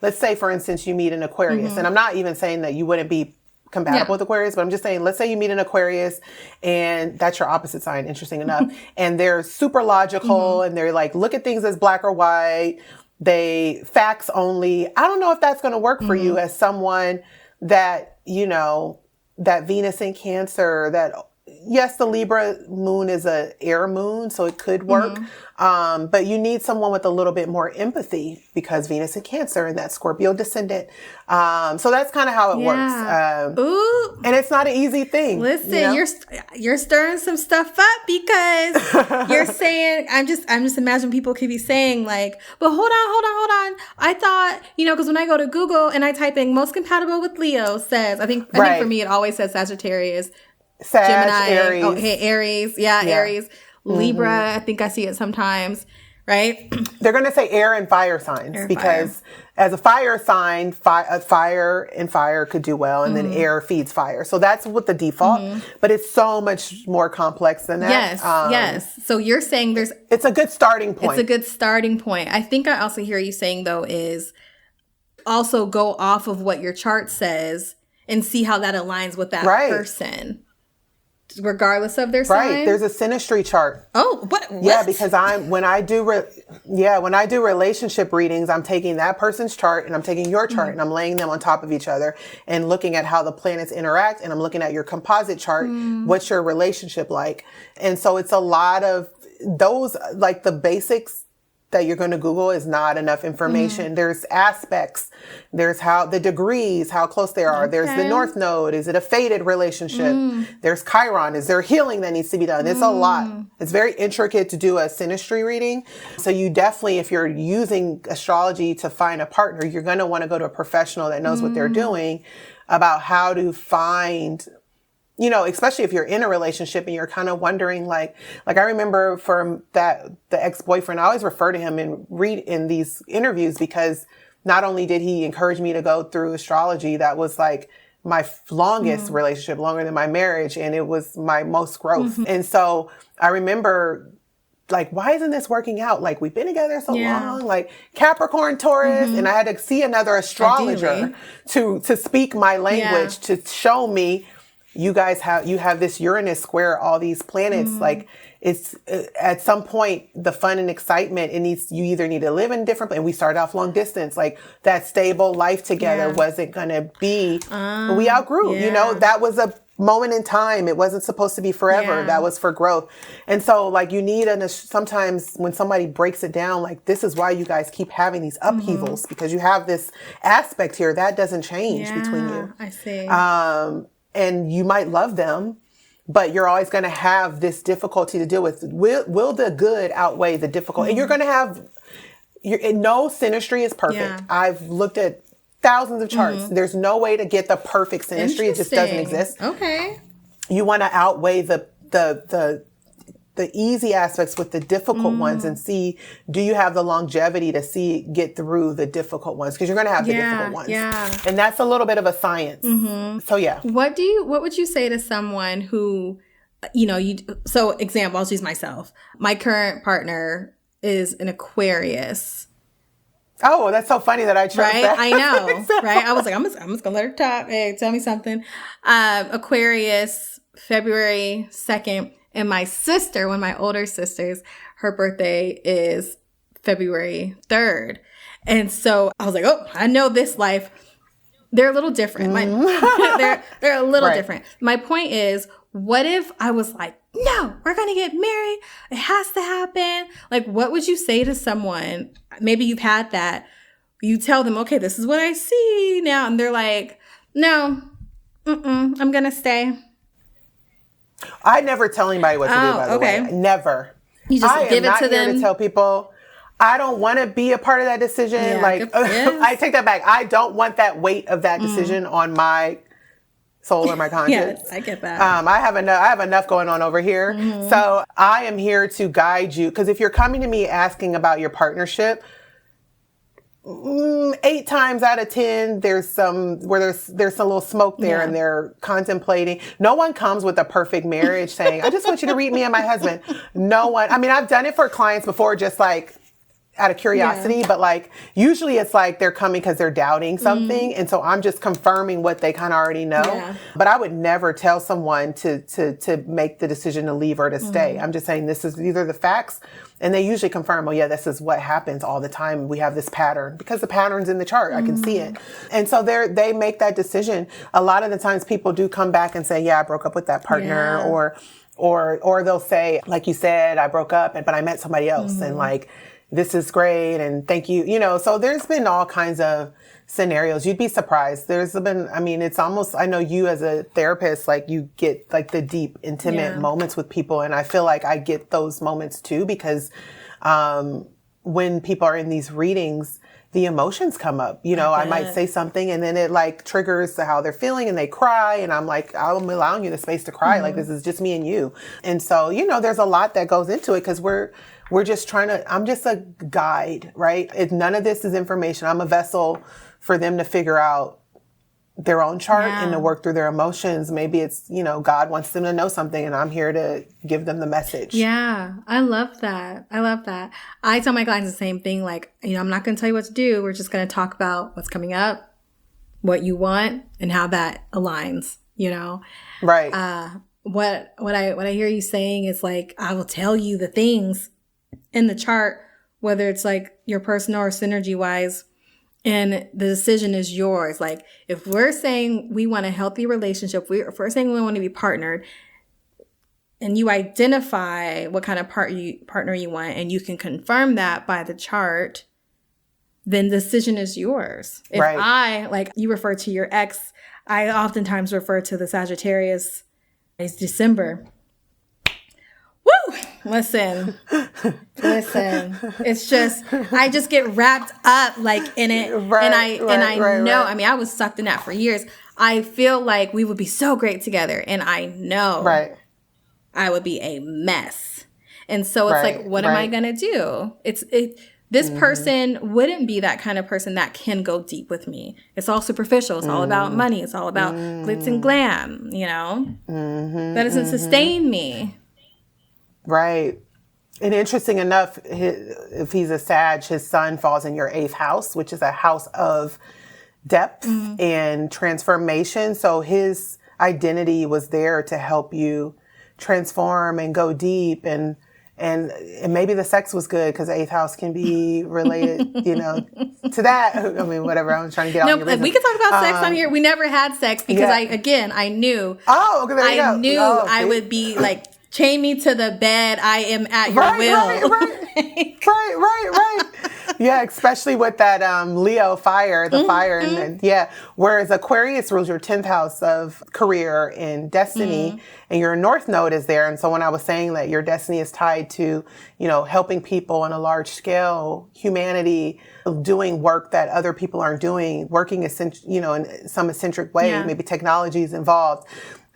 let's say, for instance, you meet an Aquarius, and I'm not even saying that you wouldn't be compatible with Aquarius, but I'm just saying, let's say you meet an Aquarius and that's your opposite sign, interesting enough. And they're super logical and they're like, look at things as black or white. They facts only. I don't know if that's going to work for you as someone that, that Venus in Cancer, that yes, the Libra moon is a air moon, so it could work. But you need someone with a little bit more empathy, because Venus in Cancer and that Scorpio descendant. So that's kind of how it works. Ooh. And it's not an easy thing. Listen, you're stirring some stuff up, because you're saying, I'm just imagining people could be saying like, but hold on. I thought, because when I go to Google and I type in most compatible with Leo says, I think for me, it always says Sagittarius, Gemini, Aries. Aries. Aries. Libra, I think I see it sometimes, right? They're going to say air and fire signs, because as a fire sign, fire and fire could do well, and then air feeds fire. So that's what the default, but it's so much more complex than that. Yes. So you're saying it's a good starting point. It's a good starting point. I think I also hear you saying, though, is also go off of what your chart says and see how that aligns with that person, regardless of their sign. Right. There's a synastry chart. Oh, what? Yeah, because when I do relationship readings, I'm taking that person's chart and I'm taking your chart and I'm laying them on top of each other and looking at how the planets interact, and I'm looking at your composite chart. What's your relationship like? And so it's a lot of those, like the basics that you're going to Google is not enough information. There's aspects. There's how the degrees, how close they are. There's the North Node. Is it a fated relationship? There's Chiron. Is there healing that needs to be done? It's a lot. It's very intricate to do a synastry reading. So you definitely, if you're using astrology to find a partner, you're going to want to go to a professional that knows what they're doing about how to find, especially if you're in a relationship and you're kind of wondering, like I remember from the ex-boyfriend, I always refer to him and read in these interviews, because not only did he encourage me to go through astrology, that was like my longest relationship, longer than my marriage. And it was my most growth. And so I remember, like, why isn't this working out? Like, we've been together so long, like Capricorn, Taurus, and I had to see another astrologer to speak my language, to show me, you have this Uranus square all these planets. Like, it's at some point, the fun and excitement, you either need to live in different, and we started off long distance, like that stable life together wasn't going to be, we outgrew, that was a moment in time. It wasn't supposed to be forever. That was for growth. And so like you need, sometimes when somebody breaks it down, like this is why you guys keep having these upheavals, because you have this aspect here that doesn't change between you. I see. And you might love them, but you're always going to have this difficulty to deal with. Will the good outweigh the difficult? And you're going to have, no synastry is perfect. I've looked at thousands of charts. There's no way to get the perfect synastry. It just doesn't exist. Okay. You want to outweigh the easy aspects with the difficult ones, and see, do you have the longevity to get through the difficult ones? Because you're going to have the difficult ones. Yeah. And that's a little bit of a science. So yeah. What would you say to someone who, so example, I'll use myself. My current partner is an Aquarius. Oh, that's so funny that I chose Right? that. I know. Right? I was like, I'm just gonna let her talk. Hey, tell me something. Aquarius, February 2nd. And my sister, one of my older sisters, her birthday is February 3rd. And so I was like, oh, I know this life. They're a little different. They're a little different. My point is, what if I was like, no, we're going to get married. It has to happen. Like, what would you say to someone? Maybe you've had that. You tell them, okay, this is what I see now. And they're like, no, I'm going to stay. I never tell anybody what to do, by the way. Never. You just give it to them. I am not here to tell people. I don't want to be a part of that decision. I take that back. I don't want that weight of that decision on my soul or my conscience. Yes, I get that. I have enough going on over here. So I am here to guide you. Because if you're coming to me asking about your partnership, 8 times out of 10, there's some little smoke there, and they're contemplating. No one comes with a perfect marriage saying, I just want you to read me and my husband. No one. I mean, I've done it for clients before, just like out of curiosity, but like usually it's like they're coming because they're doubting something. And so I'm just confirming what they kind of already know. Yeah. But I would never tell someone to make the decision to leave or to stay. I'm just saying these are the facts. And they usually confirm, oh yeah, this is what happens all the time. We have this pattern because the pattern's in the chart. I can see it. And so they make that decision. A lot of the times people do come back and say, yeah, I broke up with that partner, or they'll say, like you said, I broke up, but I met somebody else, and like, this is great, and thank you. You know, so there's been all kinds of scenarios. You'd be surprised. There's been, I mean, it's almost, I know you as a therapist, like you get like the deep, intimate moments with people. And I feel like I get those moments too, because when people are in these readings, the emotions come up. You know, I might say something and then it like triggers how they're feeling and they cry. And I'm like, I'm allowing you the space to cry. Like, this is just me and you. And so, you know, there's a lot that goes into it because we're just I'm just a guide, right? None of this is information. I'm a vessel for them to figure out their own chart and to work through their emotions. Maybe it's, you know, God wants them to know something and I'm here to give them the message. Yeah, I love that. I tell my clients the same thing. Like, you know, I'm not going to tell you what to do. We're just going to talk about what's coming up, what you want, and how that aligns, you know? Right. What I hear you saying is like, I will tell you the things in the chart, whether it's like your personal or synergy wise, and the decision is yours. Like if we're saying we want a healthy relationship, if we're saying we want to be partnered, and you identify what kind of partner you want, and you can confirm that by the chart, then the decision is yours. If like you refer to your ex, I oftentimes refer to the Sagittarius. It's December. Woo! Listen. It's just, I just get wrapped up like in it. And I know, I mean, I was sucked in that for years. I feel like we would be so great together. And I know I would be a mess. And so it's like, what am I going to do? This person wouldn't be that kind of person that can go deep with me. It's all superficial. It's all about money. It's all about glitz and glam, you know? That doesn't sustain me. Right. And interesting enough, if he's a Sag, his sun falls in your 8th house, which is a house of depth and transformation. So his identity was there to help you transform and go deep. And maybe the sex was good because the 8th house can be related, you know, to that. I mean, whatever. I'm trying to get on your business. We can talk about sex on here. We never had sex because I knew. Oh, okay, there you go. I knew I would be like, chain me to the bed. I am at your will. Right. Yeah, especially with that Leo fire, the fire. And whereas Aquarius rules your 10th house of career and destiny, and your North Node is there. And so when I was saying that your destiny is tied to, you know, helping people on a large scale, humanity, doing work that other people aren't doing, working, you know, in some eccentric way, maybe technology is involved.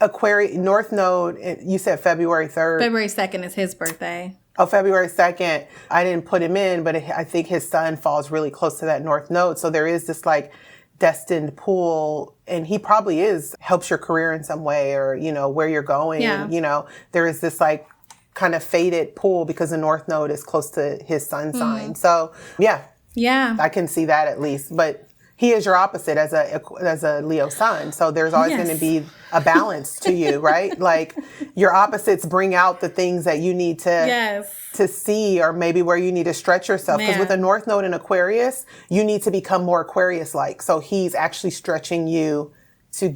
Aquarius, North Node, you said February 3rd. February 2nd is his birthday. Oh, February 2nd. I didn't put him in, but I think his sun falls really close to that North Node. So there is this like destined pull, and he probably helps your career in some way, or, you know, where you're going. Yeah. You know, there is this like kind of fated pull because the North Node is close to his sun sign. So yeah. Yeah. I can see that at least. But he is your opposite as a Leo sun. So there's always going to be a balance to you, right? Like your opposites bring out the things that you need to see, or maybe where you need to stretch yourself. Because with a North Node in Aquarius, you need to become more Aquarius-like. So he's actually stretching you to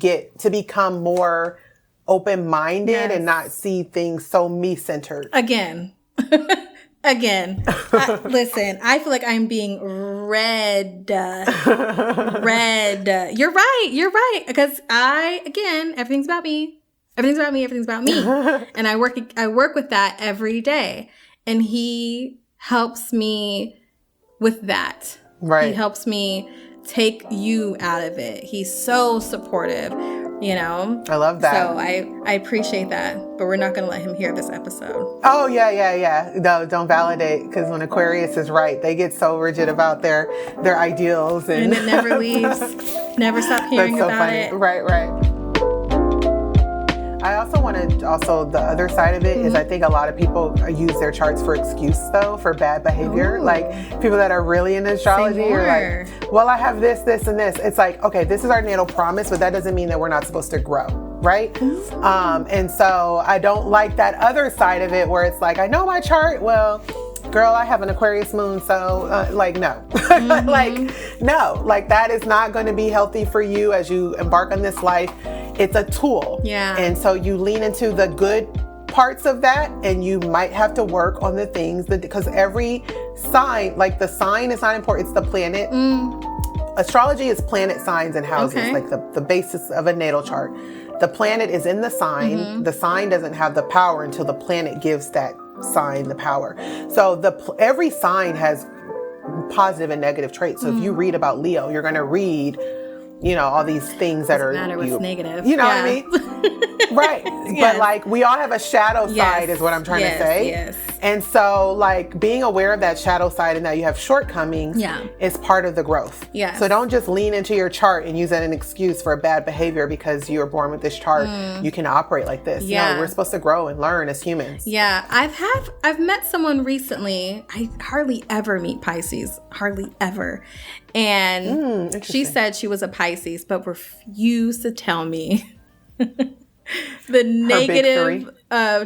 become more open-minded and not see things so me-centered. Again, listen, I feel like I'm being read. You're right. Because everything's about me. Everything's about me. And I work with that every day. And he helps me with that. Right. He helps me take you out of it. He's so supportive. I love that. So I appreciate that, but we're not going to let him hear this episode. Oh, yeah. No, don't validate, because when Aquarius is right, they get so rigid about their ideals. And it never leaves. Never stop hearing about it. Right. I also the other side of it is I think a lot of people use their charts for excuse, though, for bad behavior. Ooh. Like people that are really into astrology are like, well, I have this, and this. It's like, okay, this is our natal promise, but that doesn't mean that we're not supposed to grow, right? Mm-hmm. And so I don't like that other side of it where it's like, I know my chart, well, girl, I have an Aquarius moon, so no. Mm-hmm. no, that is not going to be healthy for you as you embark on this life. It's a tool. Yeah. And so you lean into the good parts of that, and you might have to work on the things because every sign, like the sign is not important, it's the planet. Astrology is planet signs and houses, like the basis of a natal chart. The planet is in the sign. Mm-hmm. The sign doesn't have the power until the planet gives that sign the power. So every sign has positive and negative traits. So if you read about Leo, you're going to read, all these things that doesn't matter what's negative. You know what I mean? Right. Yes. But we all have a shadow side is what I'm trying to say. Yes. And so being aware of that shadow side and that you have shortcomings is part of the growth. Yeah. So don't just lean into your chart and use that as an excuse for bad behavior because you were born with this chart. You can operate like this. Yeah. No, we're supposed to grow and learn as humans. Yeah. I've met someone recently. I hardly ever meet Pisces. Hardly ever. And she said she was a Pisces, but refused to tell me the negative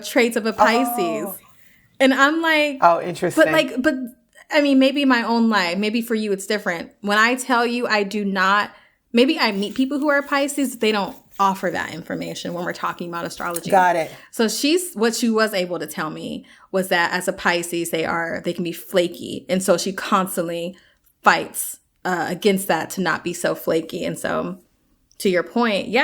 traits of a Pisces. Oh. And I'm like, oh, interesting. But I mean, maybe in my own life, maybe for you, it's different. When I tell you, I do not, maybe I meet people who are Pisces, they don't offer that information when we're talking about astrology. Got it. So what she was able to tell me was that as a Pisces, they can be flaky. And so she constantly fights against that to not be so flaky. And so to your point,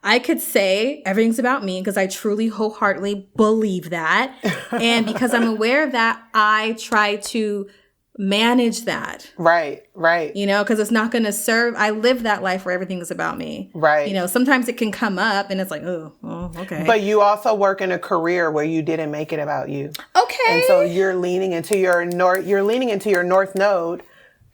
I could say everything's about me because I truly wholeheartedly believe that. And because I'm aware of that, I try to manage that. Right. Because it's not going to serve. I live that life where everything is about me. Right. Sometimes it can come up and it's like, oh, okay. But you also work in a career where you didn't make it about you. Okay. And so you're leaning into your North Node,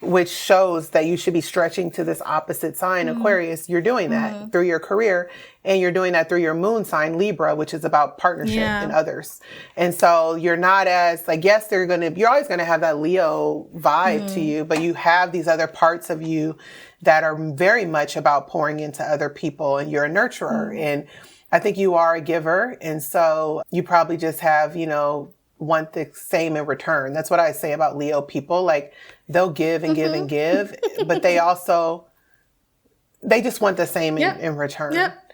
which shows that you should be stretching to this opposite sign, Aquarius. You're doing that through your career, and you're doing that through your moon sign, Libra, which is about partnership and others. And so you're not as, yes, you're always going to have that Leo vibe to you, but you have these other parts of you that are very much about pouring into other people, and you're a nurturer. And I think you are a giver. And so you probably just have, want the same in return. That's what I say about Leo people. They'll give and give and give, but they just want the same in return. Yep.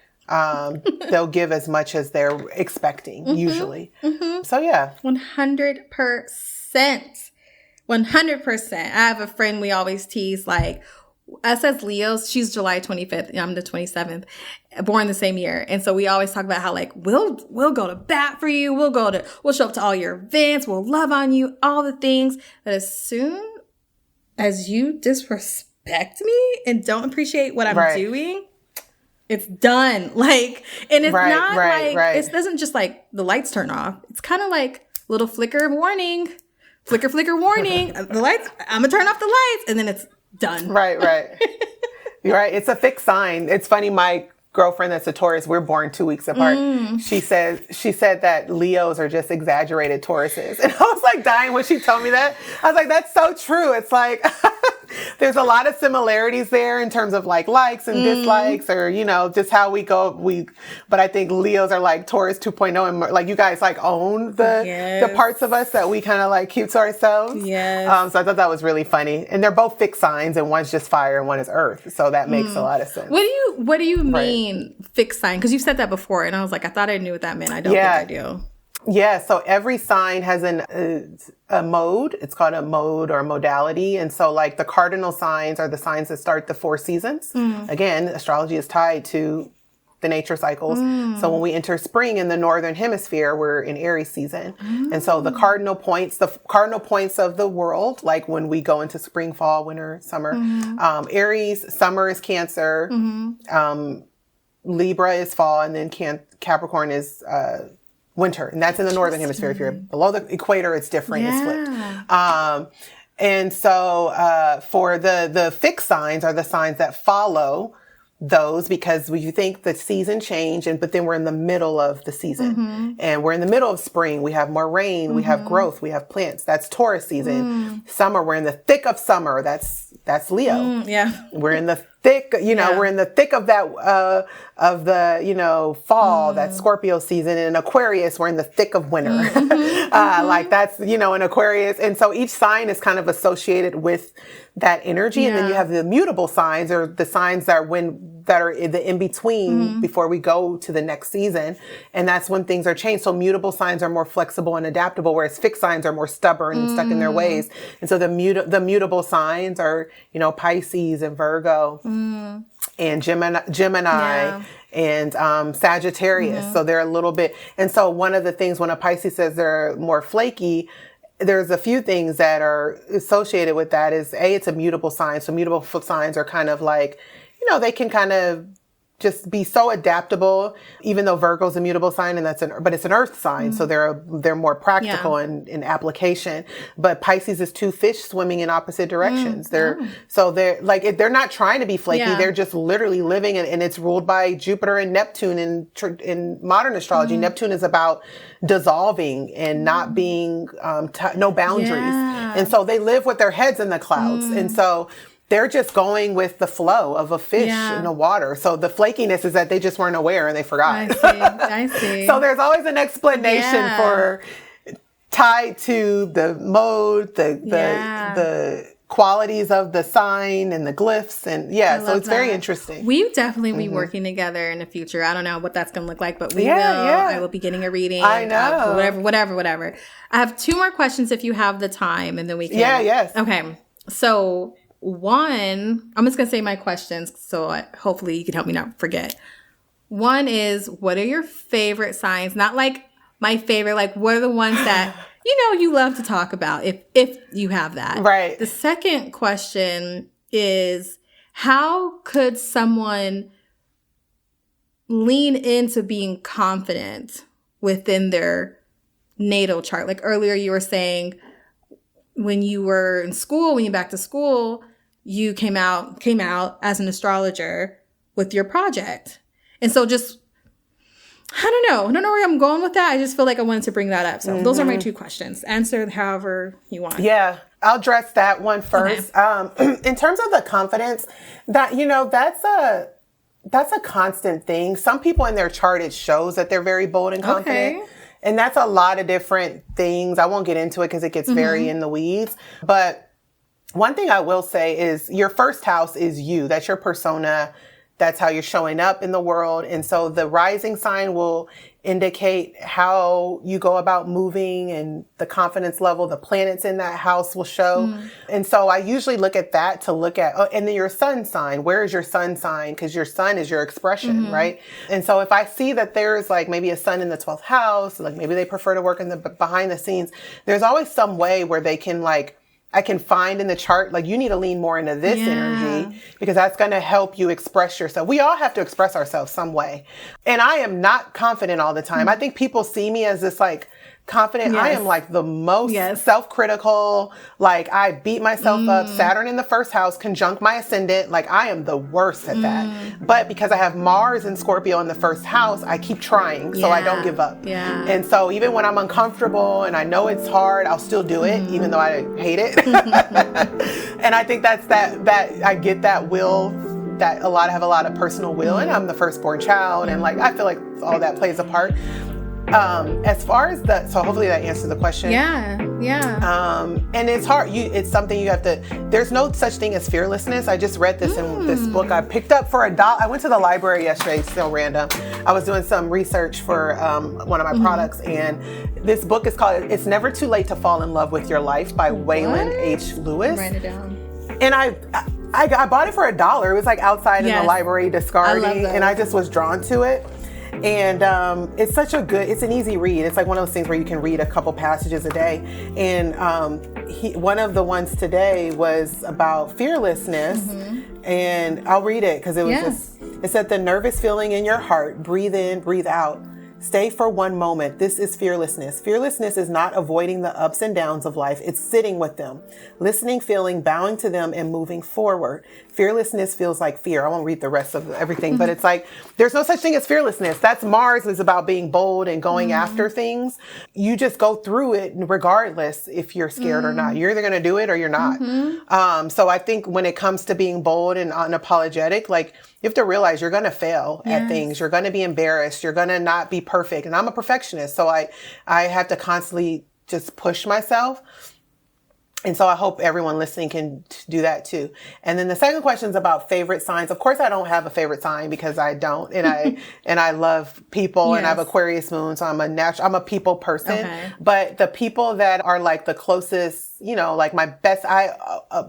They'll give as much as they're expecting, usually. So, yeah. 100%. 100%. I have a friend we always tease, us as Leos, she's July 25th, and I'm the 27th, born the same year. And so we always talk about how we'll go to bat for you. We'll show up to all your events. We'll love on you, all the things. But as soon as you disrespect me and don't appreciate what I'm doing, it's done. And it's not it doesn't just the lights turn off. It's kind of little flicker warning, flicker warning. The lights, I'm gonna turn off the lights, and then it's done. Right. You're right. It's a fixed sign. It's funny. My girlfriend that's a Taurus, we're born 2 weeks apart. She said that Leos are just exaggerated Tauruses. And I was like dying when she told me that. I was like, that's so true. It's like, there's a lot of similarities there in terms of like likes and dislikes, or, you know, just how we go. But I think Leos are like Taurus 2.0, and like you guys like own the parts of us that we kind of like keep to ourselves. Yes. So I thought that was really funny. And they're both fixed signs, and one's just fire and one is earth. So that makes a lot of sense. What do you mean fixed sign? Because you've said that before, and I was like, I thought I knew what that meant. I don't think I do. Yeah, so every sign has a mode. It's called a mode or modality. And so like the cardinal signs are the signs that start the 4 seasons. Again, astrology is tied to the nature cycles. So when we enter spring in the northern hemisphere, we're in Aries season. And so the cardinal points of the world, like when we go into spring, fall, winter, summer, Aries, summer is Cancer, Libra is fall, and then Capricorn is winter, and that's in the northern hemisphere. If you're below the equator, it's different. It's flipped. And so for the fixed signs are the signs that follow those, because you think the season change, but then we're in the middle of the season, and we're in the middle of spring. We have more rain, we have growth, we have plants. That's Taurus season. Summer, we're in the thick of summer. That's Leo. We're in the thick, we're in the thick of that, of the, fall, that Scorpio season. And in Aquarius, we're in the thick of winter. Like that's, in Aquarius. And so each sign is kind of associated with that energy. And then you have the mutable signs, or the signs that are in the in-between before we go to the next season. And that's when things are changed. So mutable signs are more flexible and adaptable, whereas fixed signs are more stubborn and stuck in their ways. And so the mutable signs are, Pisces and Virgo and Gemini and Sagittarius. So they're a little bit, and so one of the things when a Pisces says they're more flaky, there's a few things that are associated with that. Is it's a mutable sign. So mutable signs are kind of like, they can kind of just be so adaptable, even though Virgo's a mutable sign, but it's an earth sign. So they're more practical in application. But Pisces is 2 fish swimming in opposite directions. They're not trying to be flaky. They're just literally living and it's ruled by Jupiter and Neptune in modern astrology. Neptune is about dissolving and not being, no boundaries. And so they live with their heads in the clouds. And so they're just going with the flow of a fish in the water. So the flakiness is that they just weren't aware and they forgot. I see. So there's always an explanation for tied to the mode, the qualities of the sign and the glyphs. And so it's very interesting. We definitely be working together in the future. I don't know what that's going to look like, but we will. I will be getting a reading. I know. Whatever. I have 2 more questions if you have the time, and then we can. Yes. Okay. So one, I'm just going to say my questions, so hopefully you can help me not forget. One is, what are your favorite signs? Not like my favorite, like what are the ones that, you love to talk about if you have that. Right. The second question is, how could someone lean into being confident within their natal chart? Like earlier you were saying, when you were in school, when you back to school, you came out as an astrologer with your project. And so just, I don't know where I'm going with that. I just feel like I wanted to bring that up. So those are my 2 questions. Answer however you want. Yeah, I'll address that one first. Okay. In terms of the confidence, that, that's a constant thing. Some people in their chart, it shows that they're very bold and confident. Okay. And that's a lot of different things. I won't get into it because it gets very in the weeds. But one thing I will say is your first house is you. That's your persona. That's how you're showing up in the world. And so the rising sign will indicate how you go about moving and the confidence level the planets in that house will show. And so I usually look at that to look at, and then your sun sign. Where is your sun sign? Because your sun is your expression, right? And so if I see that there's like maybe a sun in the 12th house, like maybe they prefer to work in the behind the scenes, there's always some way where they can I can find in the chart, like you need to lean more into this energy because that's going to help you express yourself. We all have to express ourselves some way. And I am not confident all the time. I think people see me as this confident. I am like the most self-critical. Like I beat myself up. Saturn in the first house conjunct my ascendant. Like I am the worst at that. But because I have Mars and Scorpio in the first house, I keep trying. So I don't give up. Yeah. And so even when I'm uncomfortable and I know it's hard, I'll still do it, even though I hate it. And I think that's that I get that will, that have a lot of personal will, and I'm the firstborn child, and like I feel like all that plays a part. As far as so hopefully that answers the question. Yeah. And it's hard. It's something you have to. There's no such thing as fearlessness. I just read this in this book I picked up for $1. I went to the library yesterday. So random. I was doing some research for one of my products, and this book is called "It's Never Too Late to Fall in Love with Your Life" by Waylon H. Lewis. Write it down. And I bought it for $1. It was like outside in the library discarding, and I just was drawn to it. And it's such a good, it's an easy read. It's like one of those things where you can read a couple passages a day. And one of the ones today was about fearlessness. And I'll read it because it was it said, "The nervous feeling in your heart, breathe in, breathe out. Stay for one moment. This is fearlessness. Fearlessness is not avoiding the ups and downs of life. It's sitting with them, listening, feeling, bowing to them, and moving forward. Fearlessness feels like fear." I won't read the rest of everything, but it's like, there's no such thing as fearlessness. That's Mars is about being bold and going after things. You just go through it regardless if you're scared or not. You're either going to do it or you're not. So I think when it comes to being bold and unapologetic, like, you have to realize you're going to fail at things. You're going to be embarrassed. You're going to not be perfect. And I'm a perfectionist. So I have to constantly just push myself. And so I hope everyone listening can do that too. And then the second question is about favorite signs. Of course, I don't have a favorite sign because I don't. And I love people and I have Aquarius moon. So I'm a people person. Okay. But the people that are like the closest, like my best,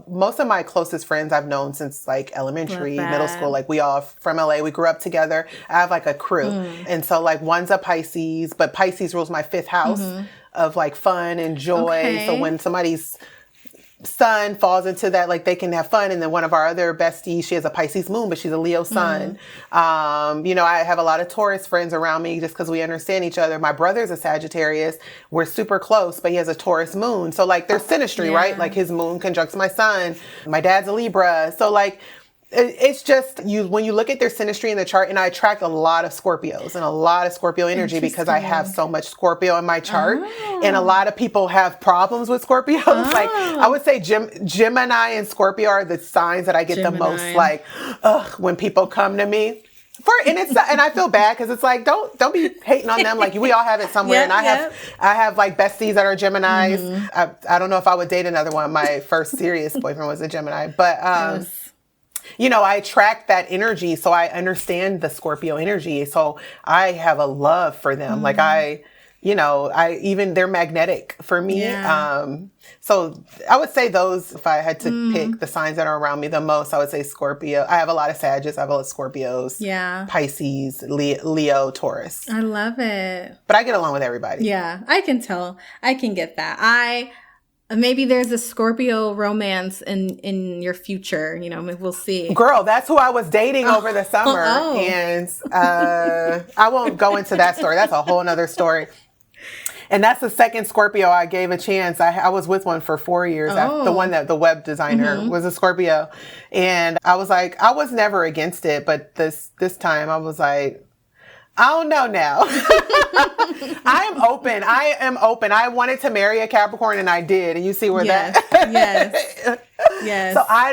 most of my closest friends I've known since like elementary, middle school, like we all from LA, we grew up together. I have like a crew. And so like one's a Pisces, but Pisces rules my 5th house of like fun and joy. Okay. So when somebody's sun falls into that, like they can have fun. And then one of our other besties, she has a Pisces moon, but she's a Leo sun. I have a lot of Taurus friends around me just because we understand each other. My brother's a Sagittarius. We're super close, but he has a Taurus moon. So like there's synastry, right? Like his moon conjuncts my sun. My dad's a Libra. So like, it's just when you look at their synastry in the chart, and I attract a lot of Scorpios and a lot of Scorpio energy because I have so much Scorpio in my chart. And a lot of people have problems with Scorpios. Like I would say Gemini and Scorpio are the signs that I get the most like, when people come to me. And I feel bad because it's like, don't be hating on them. Like we all have it somewhere. And I have like besties that are Geminis. I don't know if I would date another one. My first serious boyfriend was a Gemini, but, I attract that energy. So I understand the Scorpio energy. So I have a love for them. Like they're magnetic for me. So I would say those, if I had to pick the signs that are around me the most, I would say Scorpio. I have a lot of Sagittarius. I have a lot of Scorpios. Yeah. Pisces, Leo, Taurus. I love it. But I get along with everybody. Yeah, I can tell. I can get that. Maybe there's a Scorpio romance in your future. Maybe we'll see. Girl, that's who I was dating over the summer. And I won't go into that story. That's a whole nother story. And that's the second Scorpio I gave a chance. I was with one for 4 years. The one that the web designer was a Scorpio. And I was like, I was never against it. But this time I was like, I don't know now. I am open. I wanted to marry a Capricorn and I did. And you see where that. Yes. So I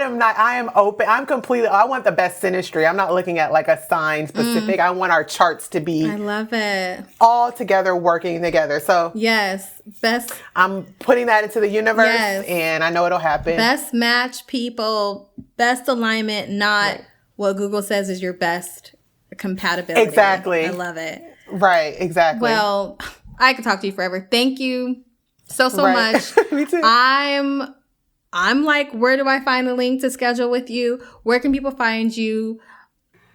am open. I want the best synastry. I'm not looking at like a sign specific. I want our charts to be. I love it. All together, working together. So yes, best. I'm putting that into the universe and I know it'll happen. Best match people, best alignment, not what Google says is your best compatibility. Exactly. I love it. Right. Exactly. Well, I could talk to you forever. Thank you so much. Me too. I'm like, where do I find the link to schedule with you? Where can people find you?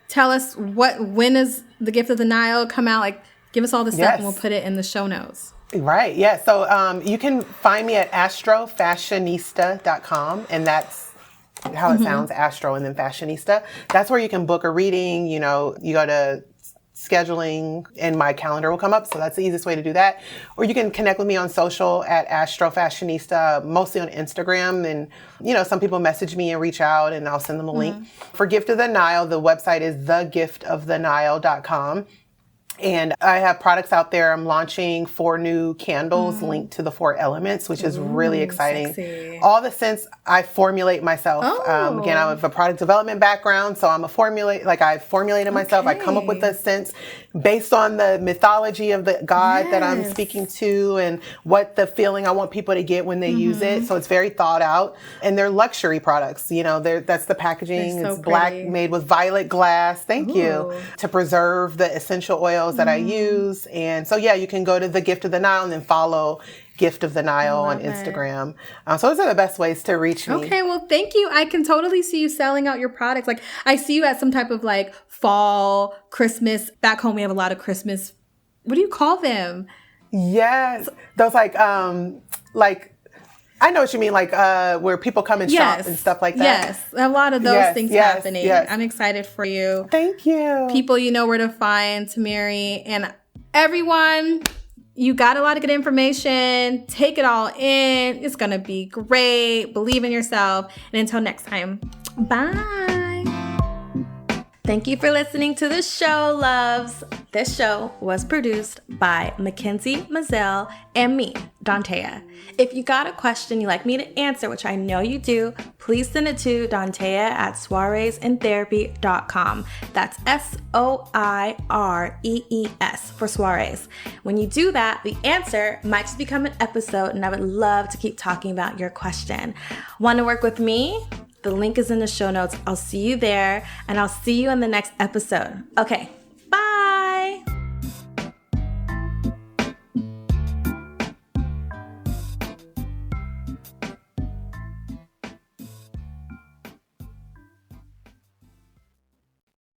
Tell us when does The Gift of the Nile come out? Like, give us all the stuff and we'll put it in the show notes. Right. Yeah. So you can find me at astrofashionista.com, and that's how it sounds, astro and then fashionista. That's where you can book a reading. You go to scheduling and my calendar will come up. So that's the easiest way to do that. Or you can connect with me on social at Astrofashionista, mostly on Instagram. And, some people message me and reach out and I'll send them a link. For Gift of the Nile, the website is thegiftofthenile.com. And I have products out there. I'm launching 4 new candles linked to the 4 elements, which is really exciting. Sexy. All the scents I formulate myself. Again, I have a product development background, so I formulated myself. I come up with the scents based on the mythology of the god that I'm speaking to and what the feeling I want people to get when they use it. So it's very thought out. And they're luxury products. That's the packaging. They're so it's black, pretty. made with violet glass. Thank you. To preserve the essential oils that I use. And so, you can go to the Gift of the Nile and then follow Gift of the Nile on Instagram. So those are the best ways to reach me. Okay, well, thank you. I can totally see you selling out your products. Like, I see you at some type of fall, Christmas. Back home, we have a lot of Christmas. What do you call them? Yes. Those I know what you mean, where people come and shop and stuff like that. Yes, a lot of those things happening. Yes. I'm excited for you. Thank you. People, you know where to find Tamerri. And everyone, you got a lot of good information. Take it all in. It's going to be great. Believe in yourself. And until next time, bye. Thank you for listening to the show, loves. This show was produced by Mackenzie Mazel and me, Dantea. If you got a question you'd like me to answer, which I know you do, please send it to Dantea at soireesandtherapy.com. That's SOIREES for soirees. When you do that, the answer might just become an episode, and I would love to keep talking about your question. Want to work with me? The link is in the show notes. I'll see you there, and I'll see you in the next episode. Okay.